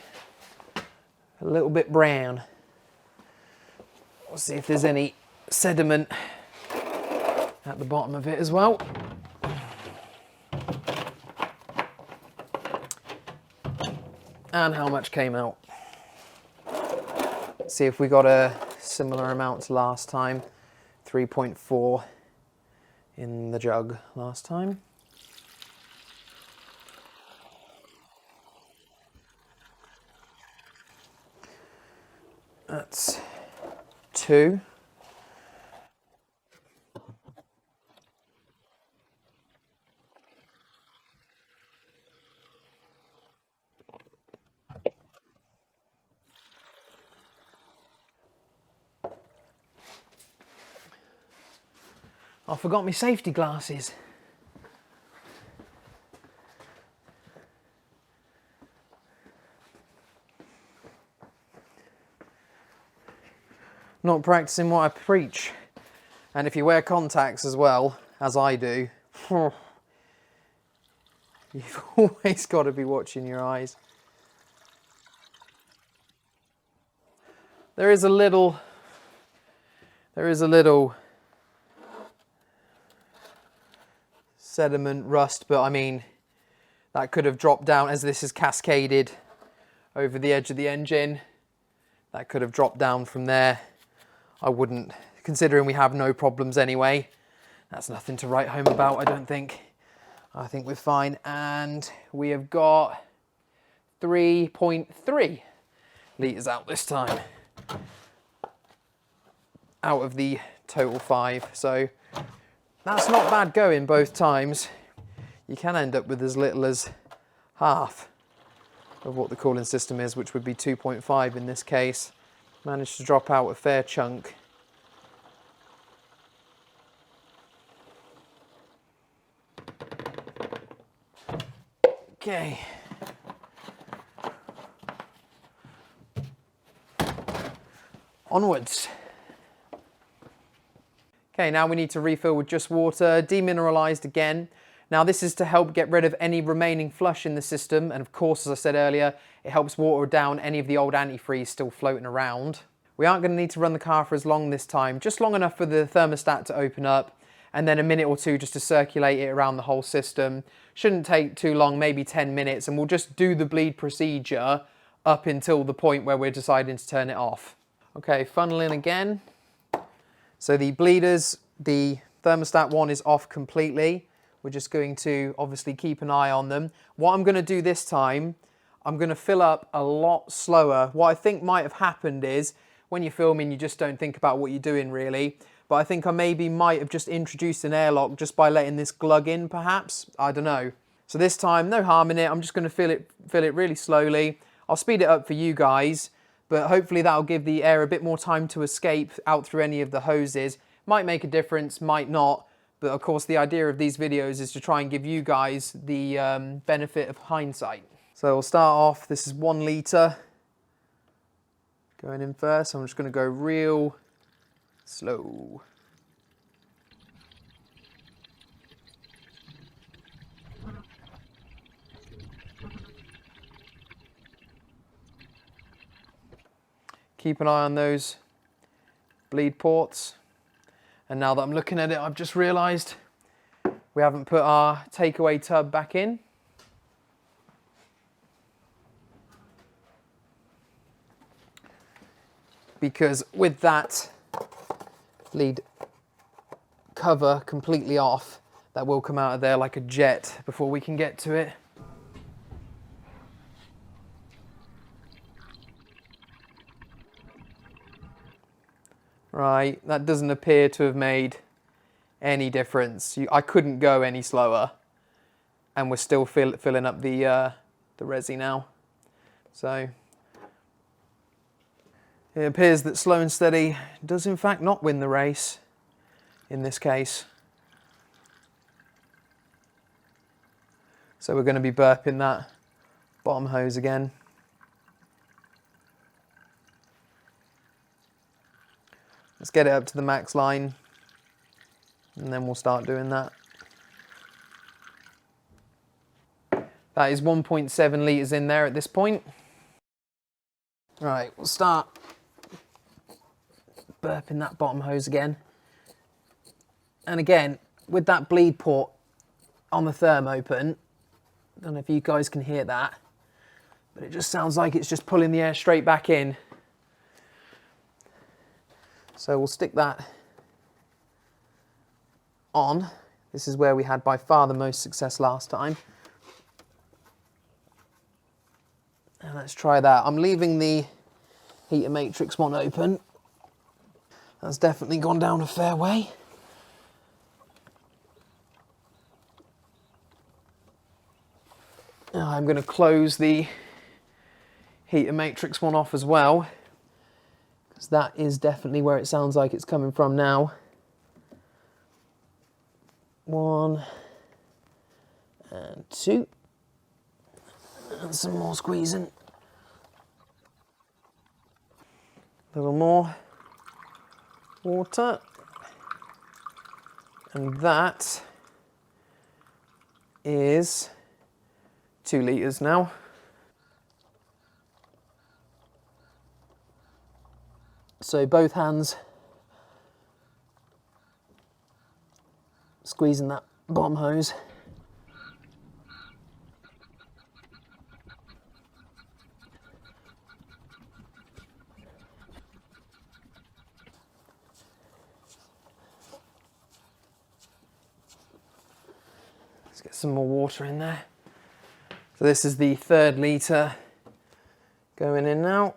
a little bit brown. We'll see if there's any sediment at the bottom of it as well. And how much came out. Let's see if we got a similar amount to last time. 3.4 in the jug last time. That's 2. I forgot my safety glasses. Not practicing what I preach. And if you wear contacts as well, as I do, you've always got to be watching your eyes. There is a little sediment rust, but I mean, that could have dropped down as this is cascaded over the edge of the engine. That could have dropped down from there. I wouldn't, considering we have no problems anyway. That's nothing to write home about, I don't think. I think we're fine. And we have got 3.3 litres out this time, out of the total 5. So that's not bad going both times. You can end up with as little as half of what the cooling system is, which would be 2.5 in this case. Managed to drop out a fair chunk. Okay. Onwards. Okay, now we need to refill with just water, demineralized again. Now this is to help get rid of any remaining flush in the system, and of course, as I said earlier, it helps water down any of the old antifreeze still floating around. We aren't going to need to run the car for as long this time, just long enough for the thermostat to open up, and then a minute or two just to circulate it around the whole system. Shouldn't take too long, maybe 10 minutes, and we'll just do the bleed procedure up until the point where we're deciding to turn it off. Okay, funneling again. So the bleeders, the thermostat one is off completely. We're just going to obviously keep an eye on them. What I'm going to do this time, I'm going to fill up a lot slower. What I think might have happened is, when you're filming, you just don't think about what you're doing really. But I think I maybe might have just introduced an airlock just by letting this glug in perhaps. I don't know. So this time, no harm in it. I'm just going to fill it really slowly. I'll speed it up for you guys, but hopefully that'll give the air a bit more time to escape out through any of the hoses. Might make a difference, might not. But of course, the idea of these videos is to try and give you guys the benefit of hindsight. So we'll start off, this is 1 litre going in first. I'm just going to go real slow. Keep an eye on those bleed ports. And now that I'm looking at it, I've just realised we haven't put our takeaway tub back in. Because with that bleed cover completely off, that will come out of there like a jet before we can get to it. Right, that doesn't appear to have made any difference. I couldn't go any slower, and we're still filling up the resi now. So it appears that slow and steady does in fact not win the race in this case. So we're going to be burping that bottom hose again. Let's get it up to the max line, and then we'll start doing that. That is 1.7 litres in there at this point. Right, we'll start burping that bottom hose again. And again, with that bleed port on the therm open, I don't know if you guys can hear that, but it just sounds like it's just pulling the air straight back in. So we'll stick that on. This is where we had by far the most success last time. And let's try that. I'm leaving the heater matrix one open. That's definitely gone down a fair way. Now I'm going to close the heater matrix one off as well, because that is definitely where it sounds like it's coming from now. 1 and 2. And some more squeezing. A little more water. And that is 2 litres now. So both hands squeezing that bottom hose. Let's get some more water in there. So this is the 3rd litre going in now.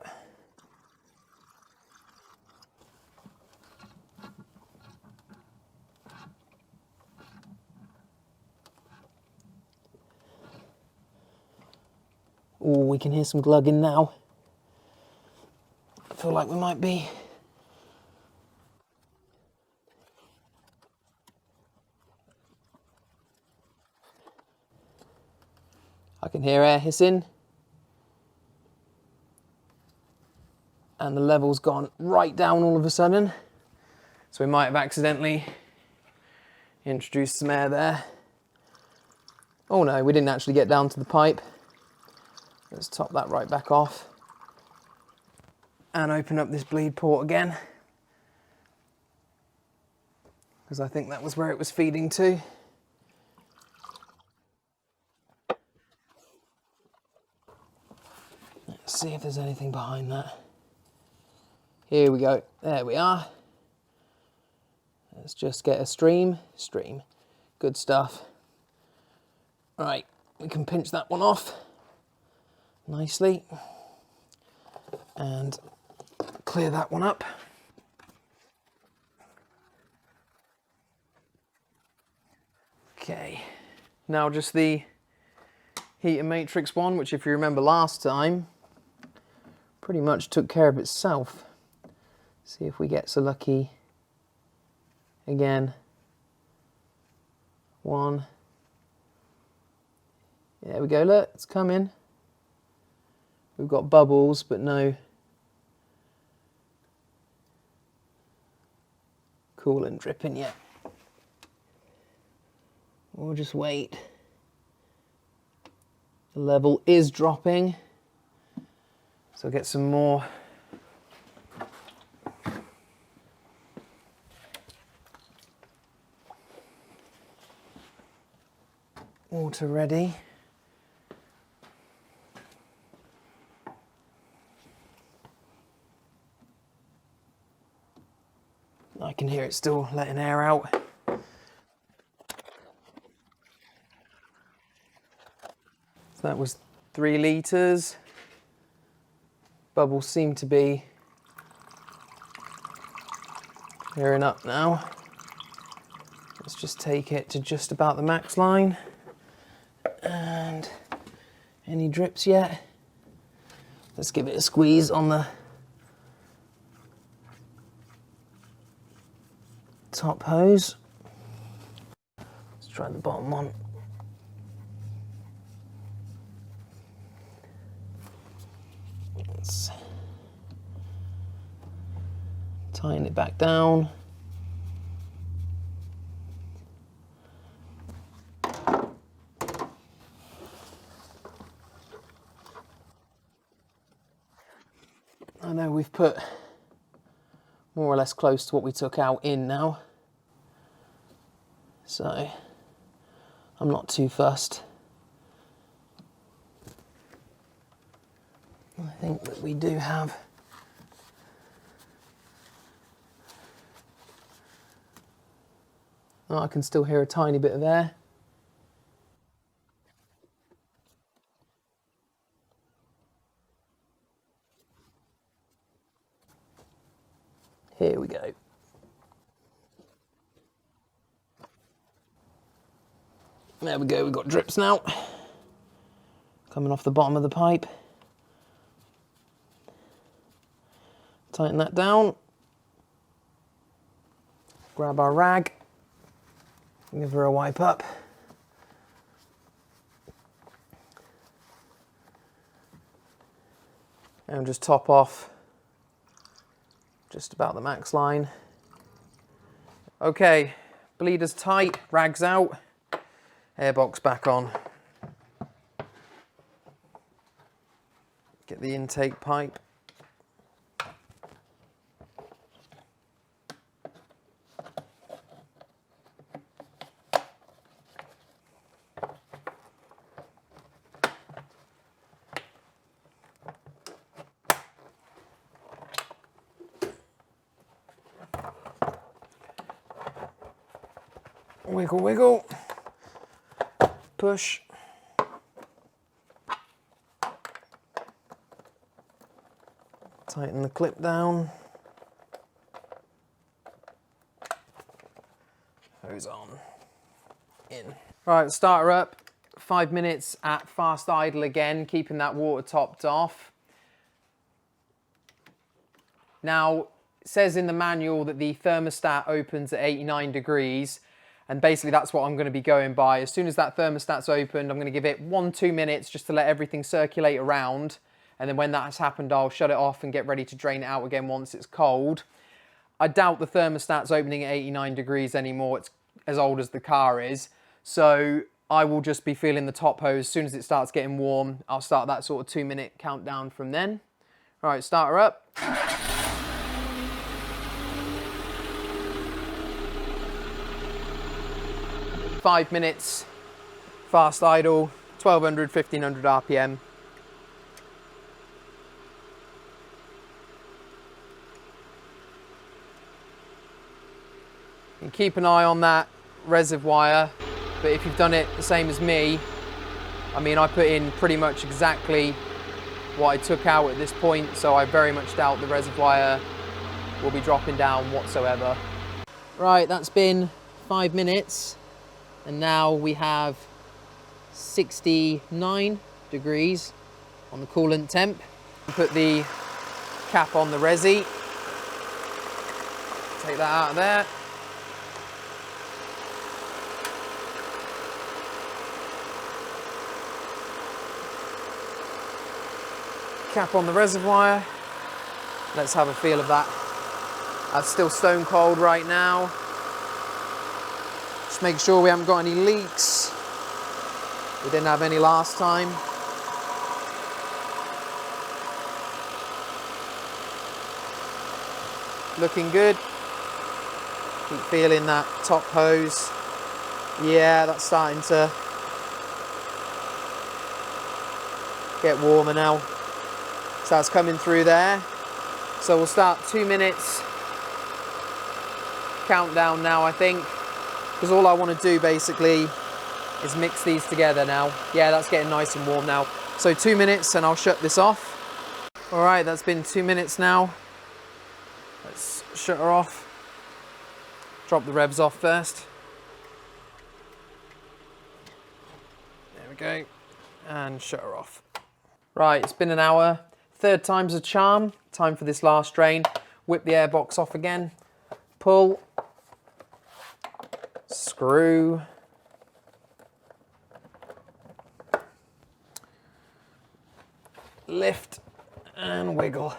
Oh, we can hear some glugging now. I feel like we might be. I can hear air hissing. And the level's gone right down all of a sudden. So we might have accidentally introduced some air there. Oh no, we didn't actually get down to the pipe. Let's top that right back off. And open up this bleed port again, because I think that was where it was feeding to. Let's see if there's anything behind that. Here we go. There we are. Let's just get a stream. Good stuff. Right, we can pinch that one off nicely and clear that one up. Okay, now just the heater matrix one, which if you remember last time, pretty much took care of itself. See if we get so lucky again. 1. There we go, look, it's coming. We've got bubbles, but no coolant dripping yet. We'll just wait. The level is dropping, so I'll get some more water ready. I can hear it still letting air out. So that was 3 litres. Bubbles seem to be clearing up now. Let's just take it to just about the max line. And any drips yet? Let's give it a squeeze on the top hose. Let's try the bottom one. Let's tighten it back down. put more or less close to what we took out in now. So I'm not too fussed. I think that we do have I can still hear a tiny bit of air. Here we go. There we go, we've got drips now. Coming off the bottom of the pipe. Tighten that down. Grab our rag. Give her a wipe up. And just top off just about the max line. Okay, bleeder's tight, rag's out, airbox back on. Get the intake pipe. Wiggle, wiggle, push. Tighten the clip down. Hose on, in. Right, start her up. 5 minutes at fast idle again, keeping that water topped off. Now, it says in the manual that the thermostat opens at 89 degrees. And basically that's what I'm going to be going by. As soon as that thermostat's opened, I'm going to give it 1-2 minutes just to let everything circulate around. And then when that has happened, I'll shut it off and get ready to drain it out again once it's cold. I doubt the thermostat's opening at 89 degrees anymore. It's as old as the car is. So I will just be feeling the top hose. As soon as it starts getting warm, I'll start that sort of 2-minute countdown from then. All right, start her up. 5 minutes, fast idle, 1200, 1500 RPM. And keep an eye on that reservoir, but if you've done it the same as me, I mean, I put in pretty much exactly what I took out at this point, so I very much doubt the reservoir will be dropping down whatsoever. Right, that's been 5 minutes. And now we have 69 degrees on the coolant temp. Put the cap on the resi. Take that out of there. Cap on the reservoir. Let's have a feel of that. That's still stone cold right now. Just make sure we haven't got any leaks. We didn't have any last time. Looking good. Keep feeling that top hose. Yeah, that's starting to get warmer now. So that's coming through there. So we'll start 2 minutes countdown now, I think. Because all I want to do basically is mix these together now. Yeah, that's getting nice and warm now. So 2 minutes and I'll shut this off. All right, that's been 2 minutes now. Let's shut her off. Drop the revs off first. There we go. And shut her off. Right, it's been an hour. Third time's a charm. Time for this last drain. Whip the airbox off again. Pull. Screw. Lift and wiggle.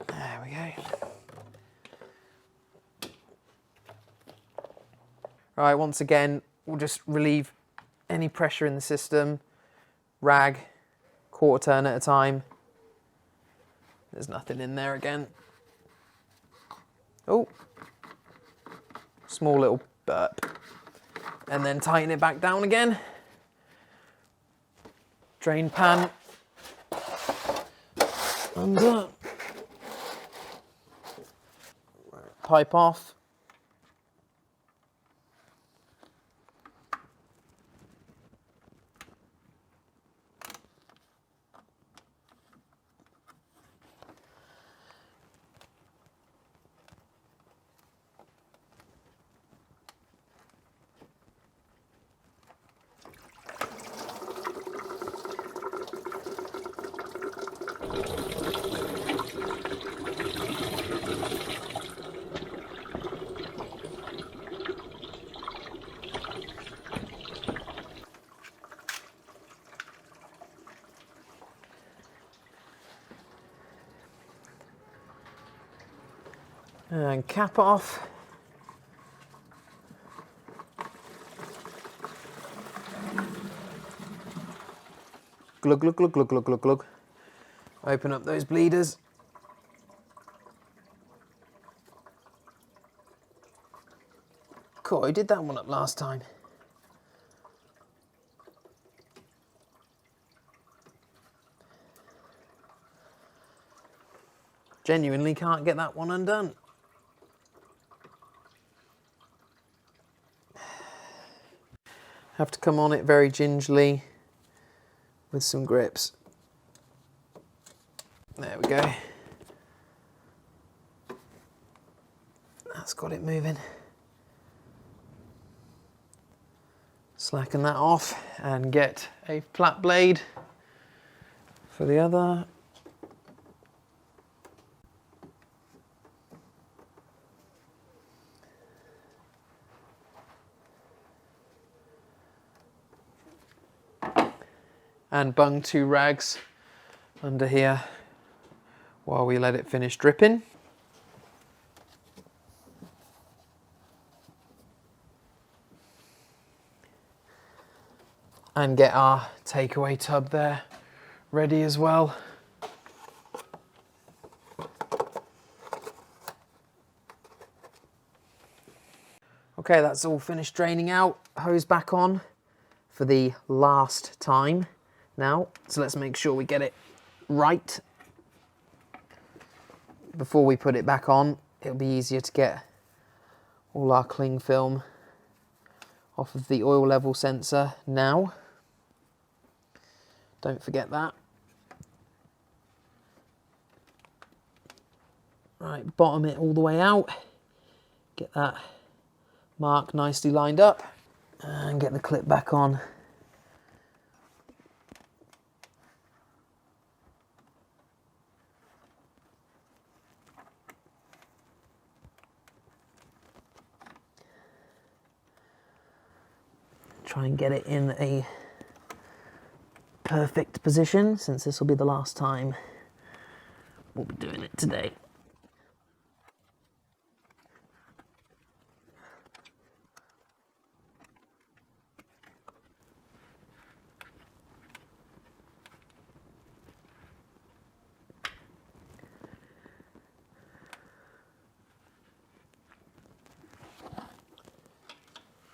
There we go. Right, once again, we'll just relieve any pressure in the system. Rag, quarter turn at a time. There's nothing in there again. Oh, small little burp. And then tighten it back down again. Drain pan under. Pipe off. And cap off. Glug, glug, glug, glug, glug, glug, glug. Open up those bleeders. Cool, I did that one up last time. Genuinely can't get that one undone. Have to come on it very gingerly with some grips. There we go. That's got it moving. Slacken that off and get a flat blade for the other. And bung 2 rags under here while we let it finish dripping. And get our takeaway tub there ready as well. Okay, that's all finished draining out. Hose back on for the last time now. So let's make sure we get it right. Before we put it back on, it'll be easier to get all our cling film off of the oil level sensor now. Don't forget that. Right, bottom it all the way out. Get that mark nicely lined up and get the clip back on. Try and get it in a perfect position, since this will be the last time we'll be doing it today.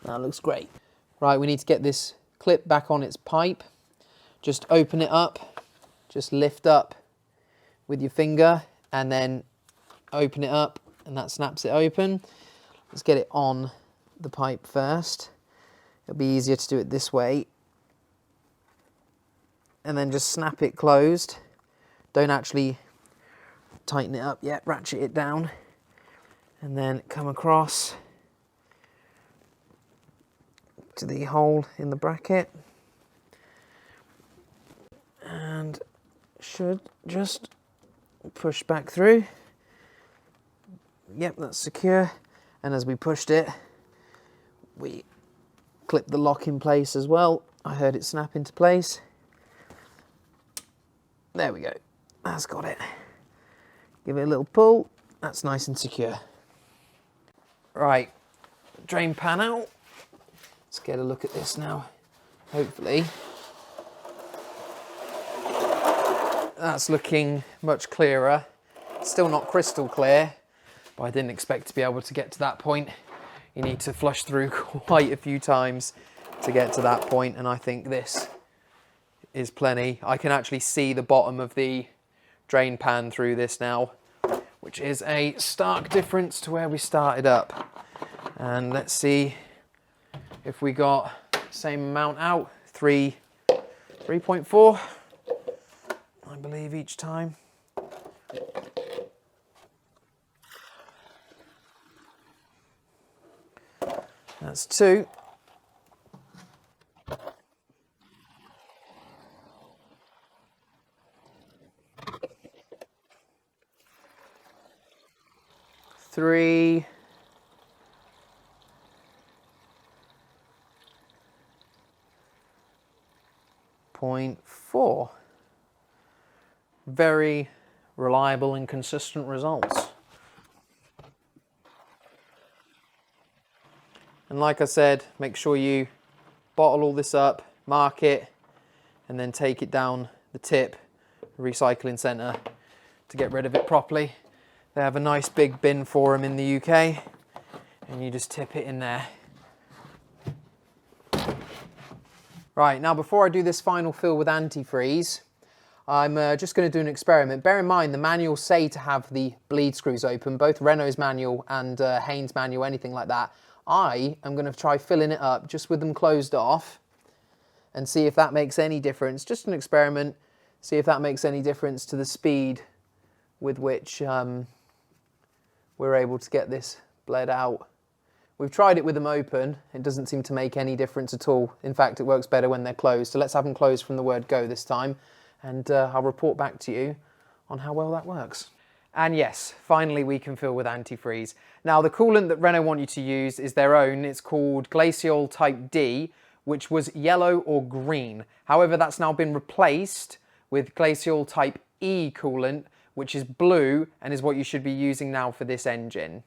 That looks great. Right, we need to get this clip back on its pipe. Just open it up, just lift up with your finger and then open it up and that snaps it open. Let's get it on the pipe first. It'll be easier to do it this way. And then just snap it closed. Don't actually tighten it up yet, ratchet it down. And then come across to the hole in the bracket. And should just push back through. Yep, that's secure. And as we pushed it, we clipped the lock in place as well. I heard it snap into place. There we go. That's got it. Give it a little pull. That's nice and secure. Right, drain pan out. Let's get a look at this now. Hopefully that's looking much clearer. Still not crystal clear, but I didn't expect to be able to get to that point. You need to flush through quite a few times to get to that point, and I think this is plenty. I can actually see the bottom of the drain pan through this now, which is a stark difference to where we started up. And let's see if we got the same amount out, 3.4, I believe, each time. That's 2. Three. 0.4. Very reliable and consistent results. And like I said, make sure you bottle all this up, mark it, and then take it down the tip, recycling centre, to get rid of it properly. They have a nice big bin for them in the UK, and you just tip it in there. Right, now before I do this final fill with antifreeze, I'm just going to do an experiment. Bear in mind, the manuals say to have the bleed screws open, both Renault's manual and Haynes manual, anything like that. I am going to try filling it up just with them closed off and see if that makes any difference. Just an experiment, see if that makes any difference to the speed with which we're able to get this bled out. We've tried it with them open. It doesn't seem to make any difference at all. In fact, it works better when they're closed. So let's have them closed from the word go this time, and I'll report back to you on how well that works. And yes, finally we can fill with antifreeze. Now the coolant that Renault want you to use is their own. It's called Glacial Type D, which was yellow or green. However, that's now been replaced with Glacial Type E coolant, which is blue and is what you should be using now for this engine.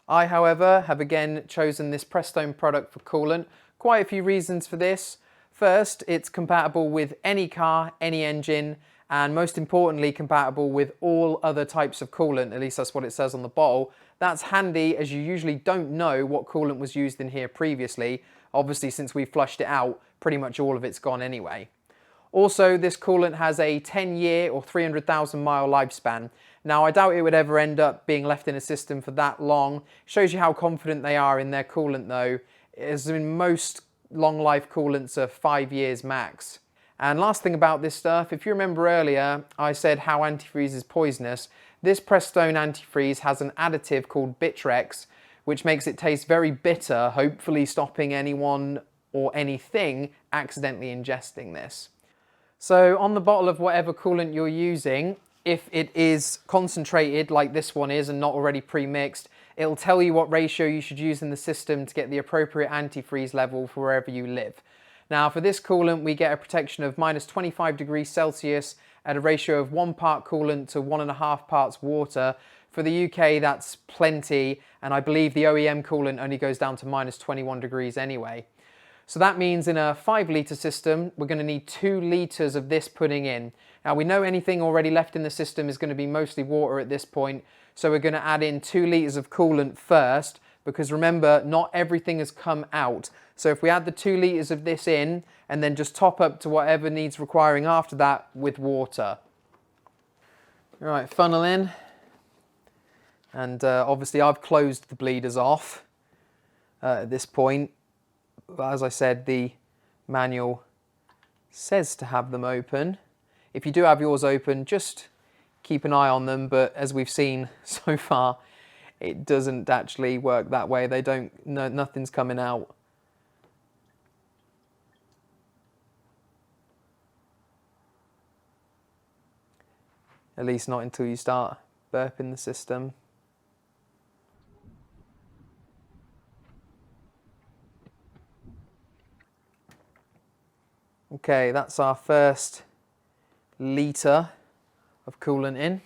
I, however, have again chosen this Prestone product for coolant. Quite a few reasons for this. First, it's compatible with any car, any engine, and most importantly, compatible with all other types of coolant. At least that's what it says on the bottle. That's handy, as you usually don't know what coolant was used in here previously. Obviously, since we flushed it out, pretty much all of it's gone anyway. Also, this coolant has a 10-year or 300,000 mile lifespan. Now, I doubt it would ever end up being left in a system for that long. Shows you how confident they are in their coolant though, as in most long life coolants are 5 years max. And last thing about this stuff, if you remember earlier, I said how antifreeze is poisonous. This Prestone antifreeze has an additive called Bitrex, which makes it taste very bitter, hopefully stopping anyone or anything accidentally ingesting this. So on the bottle of whatever coolant you're using, if it is concentrated like this one is and not already pre-mixed, it'll tell you what ratio you should use in the system to get the appropriate antifreeze level for wherever you live. Now for this coolant, we get a protection of -25°C at a ratio of 1 part coolant to 1.5 parts water. For the UK, that's plenty, and I believe the OEM coolant only goes down to -21° anyway. So that means in a 5 litre system, we're going to need 2 litres of this putting in. Now we know anything already left in the system is going to be mostly water at this point, so we're going to add in 2 litres of coolant first, because remember, not everything has come out. So if we add the 2 litres of this in, and then just top up to whatever needs requiring after that with water. All right, funnel in. And obviously I've closed the bleeders off at this point. But as I said, the manual says to have them open. If you do have yours open, just keep an eye on them, but as we've seen so far, it doesn't actually work that way. They don't, nothing's coming out. At least not until you start burping the system. Okay, that's our first litre of coolant in.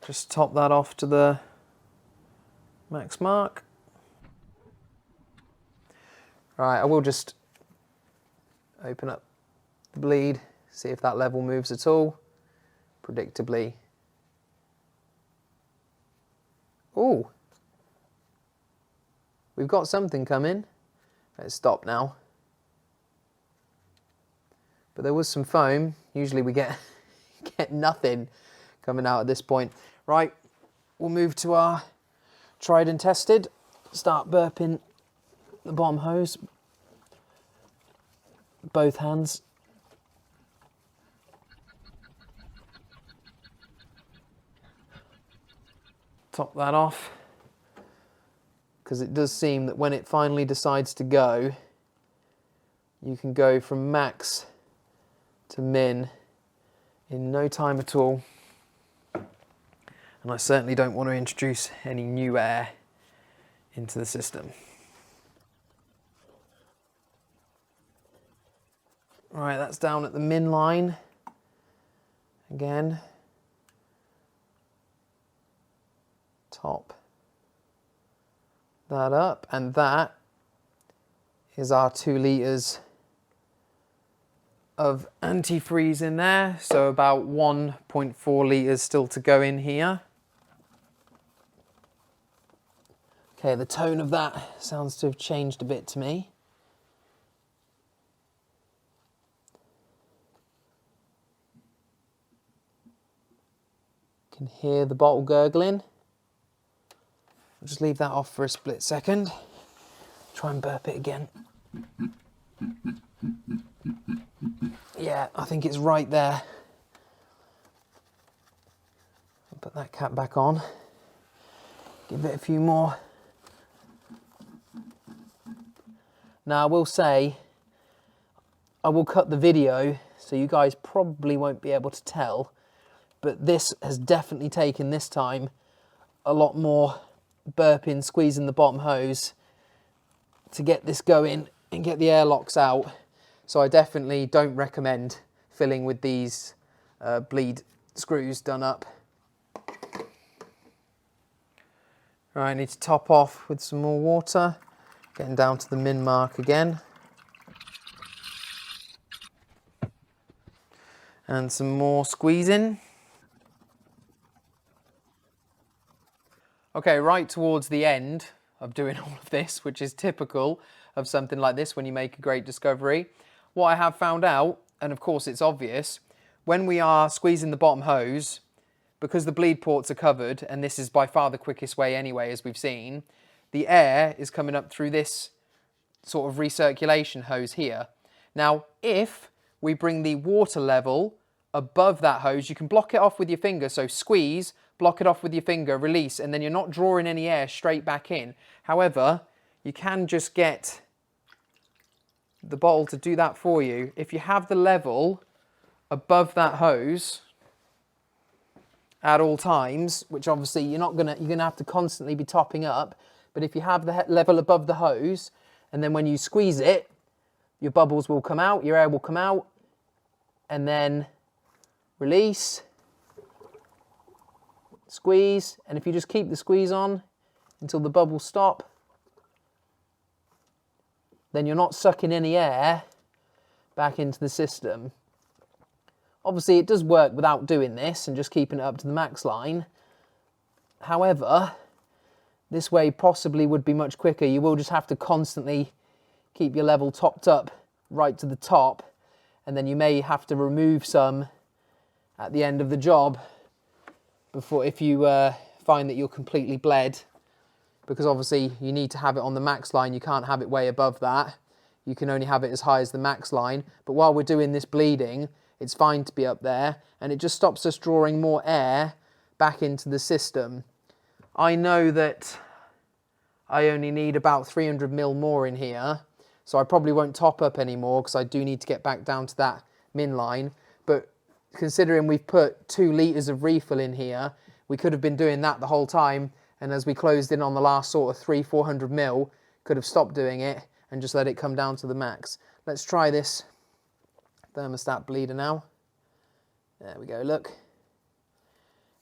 Just top that off to the max mark. Right, I will just open up the bleed, see if that level moves at all. Predictably. Oh, we've got something coming. Let's stop now. But there was some foam. Usually we get nothing coming out at this point. Right, we'll move to our tried and tested. Start burping the bottom hose. Both hands. Top that off, because it does seem that when it finally decides to go, you can go from max to min in no time at all. And I certainly don't want to introduce any new air into the system. Right, that's down at the min line again. Top that up, and that is our 2 litres of antifreeze in there, so about 1.4 litres still to go in here. Okay, the tone of that sounds to have changed a bit to me. You can hear the bottle gurgling. I'll just leave that off for a split second. Try and burp it again. Yeah, I think it's right there. I'll put that cap back on. Give it a few more. Now I will say, I will cut the video so you guys probably won't be able to tell, but this has definitely taken this time a lot more burping, squeezing the bottom hose to get this going and get the airlocks out. So I definitely don't recommend filling with these bleed screws done up. Right, I need to top off with some more water, getting down to the min mark again. And some more squeezing. Okay, right towards the end of doing all of this, which is typical of something like this when you make a great discovery, what I have found out, and of course it's obvious, when we are squeezing the bottom hose, because the bleed ports are covered, and this is by far the quickest way anyway, as we've seen, the air is coming up through this sort of recirculation hose here. Now, if we bring the water level above that hose, you can block it off with your finger, so squeeze, block it off with your finger, release, and then you're not drawing any air straight back in. However, you can just get the bottle to do that for you. If you have the level above that hose at all times, which obviously you're gonna have to constantly be topping up, but if you have the level above the hose, and then when you squeeze it, your bubbles will come out, your air will come out, and then release, squeeze, and if you just keep the squeeze on until the bubbles stop, then you're not sucking any air back into the system. Obviously it does work without doing this and just keeping it up to the max line. However, this way possibly would be much quicker. You will just have to constantly keep your level topped up right to the top, and then you may have to remove some at the end of the job before, if you find that you're completely bled, because obviously you need to have it on the max line. You can't have it way above that. You can only have it as high as the max line. But while we're doing this bleeding, it's fine to be up there, and it just stops us drawing more air back into the system. I know that I only need about 300 mil more in here, so I probably won't top up anymore because I do need to get back down to that min line. But considering we've put 2 litres of refill in here, we could have been doing that the whole time, and as we closed in on the last sort of 300-400 mil, could have stopped doing it and just let it come down to the max. Let's try this thermostat bleeder now. There we go, look.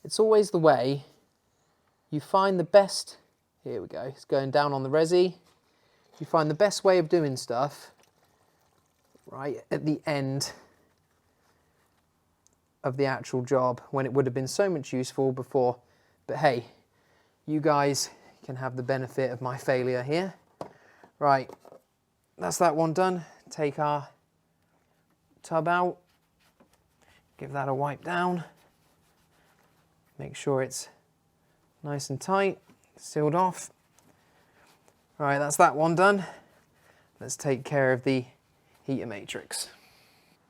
It's always the way you find the best. Here we go, it's going down on the resi. you find the best way of doing stuff right at the end of the actual job, when it would have been so much useful before. But hey, you guys can have the benefit of my failure here. Right, that's that one done. Take our tub out, give that a wipe down, make sure it's nice and tight, sealed off. Right, that's that one done. Let's take care of the heater matrix.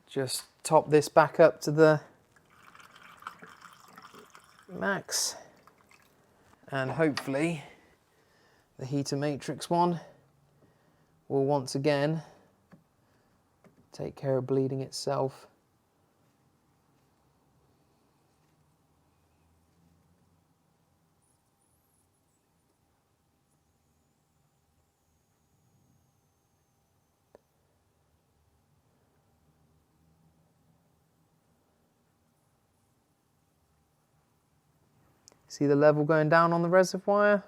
Just top this back up to the max, and hopefully the heater matrix one will once again take care of bleeding itself. See the level going down on the reservoir?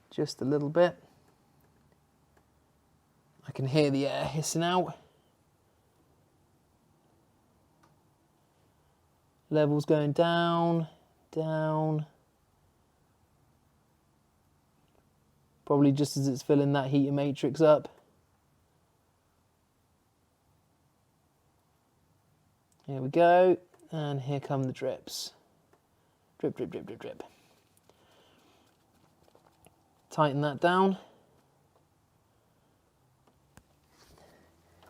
Just a little bit. I can hear the air hissing out. Level's going down, down. Probably just as it's filling that heater matrix up. Here we go, and here come the drips. Drip, drip, drip, drip, drip. Tighten that down.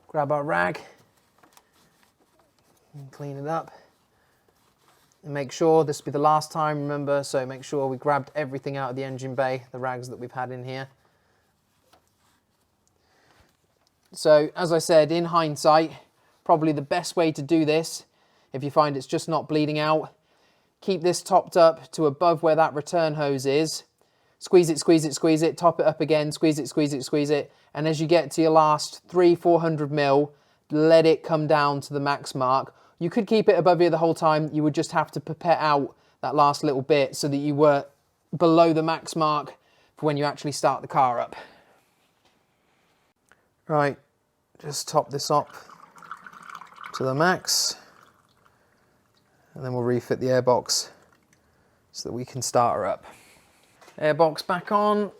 Grab our rag and clean it up. And make sure, this will be the last time, remember, so make sure we grabbed everything out of the engine bay, the rags that we've had in here. So, as I said, in hindsight, probably the best way to do this, if you find it's just not bleeding out, keep this topped up to above where that return hose is. Squeeze it, squeeze it, squeeze it, top it up again, squeeze it, squeeze it, squeeze it. And as you get to your last 300-400 mil, let it come down to the max mark. You could keep it above here the whole time. You would just have to pipette out that last little bit so that you were below the max mark for when you actually start the car up. Right, just top this up to the max. And then we'll refit the airbox so that we can start her up. Airbox back on.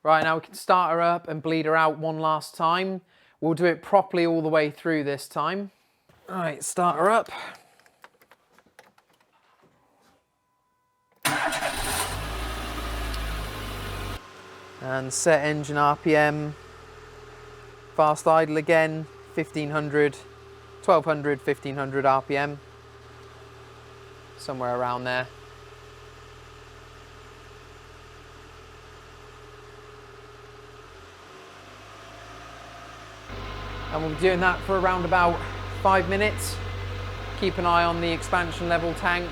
Right, now we can start her up and bleed her out one last time. We'll do it properly all the way through this time. All right, start her up. And set engine RPM, fast idle again, 1500, 1200, 1500 RPM, somewhere around there. And we'll be doing that for around about 5 minutes. Keep an eye on the expansion level tank,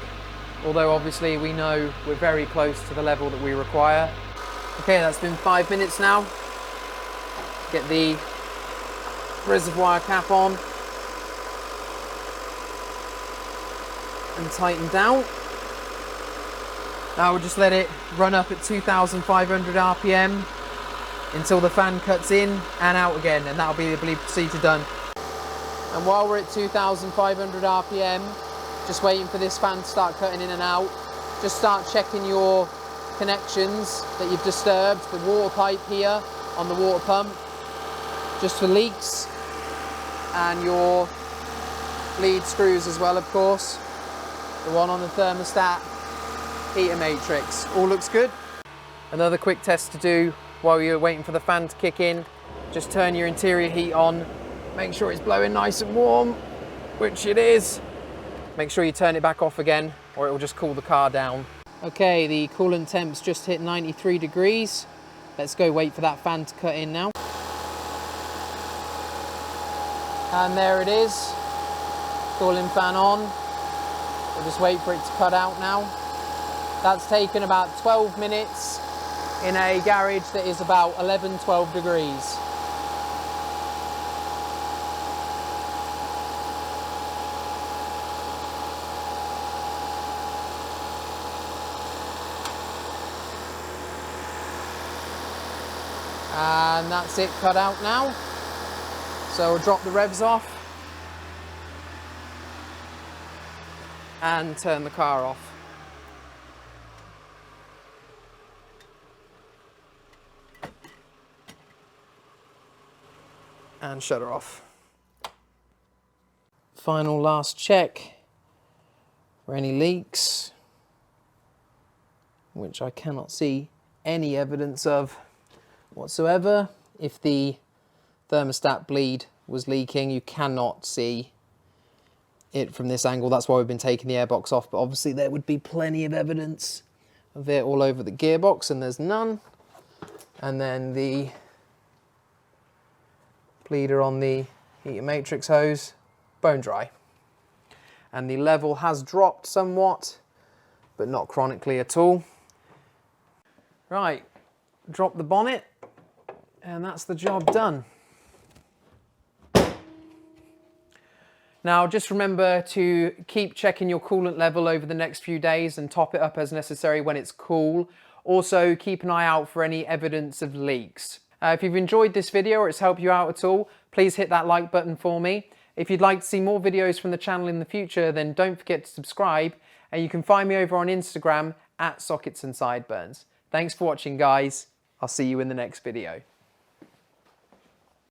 although obviously we know we're very close to the level that we require. Okay, that's been 5 minutes now. Get the reservoir cap on and tighten down. Now we'll just let it run up at 2,500 RPM until the fan cuts in and out again, and that'll be the bleed procedure done. And while we're at 2,500 RPM, just waiting for this fan to start cutting in and out, just start checking your connections that you've disturbed, the water pipe here on the water pump, just for leaks, and your bleed screws as well, of course, the one on the thermostat, heater matrix, all looks good. Another quick test to do while you're waiting for the fan to kick in, just turn your interior heat on, make sure it's blowing nice and warm, which it is. Make sure you turn it back off again or it will just cool the car down. Okay, the coolant temp's just hit 93 degrees. Let's go wait for that fan to cut in now. And there it is, cooling fan on. We'll just wait for it to cut out now. That's taken about 12 minutes in a garage that is about 11-12 degrees. And that's it cut out now. So we'll drop the revs off and turn the car off. And shut her off. Final last check for any leaks, which I cannot see any evidence of whatsoever. If the thermostat bleed was leaking, you cannot see it from this angle. That's why we've been taking the airbox off, but obviously there would be plenty of evidence of it all over the gearbox, and there's none. And then the bleeder on the heater matrix hose, bone dry. And the level has dropped somewhat, but not chronically at all. Right, drop the bonnet, and that's the job done. Now just remember to keep checking your coolant level over the next few days and top it up as necessary when it's cool. Also keep an eye out for any evidence of leaks. If you've enjoyed this video or it's helped you out at all, please hit that like button for me. If you'd like to see more videos from the channel in the future, then don't forget to subscribe, and you can find me over on Instagram at SocketsAndSideburns. Thanks for watching, guys. I'll see you in the next video.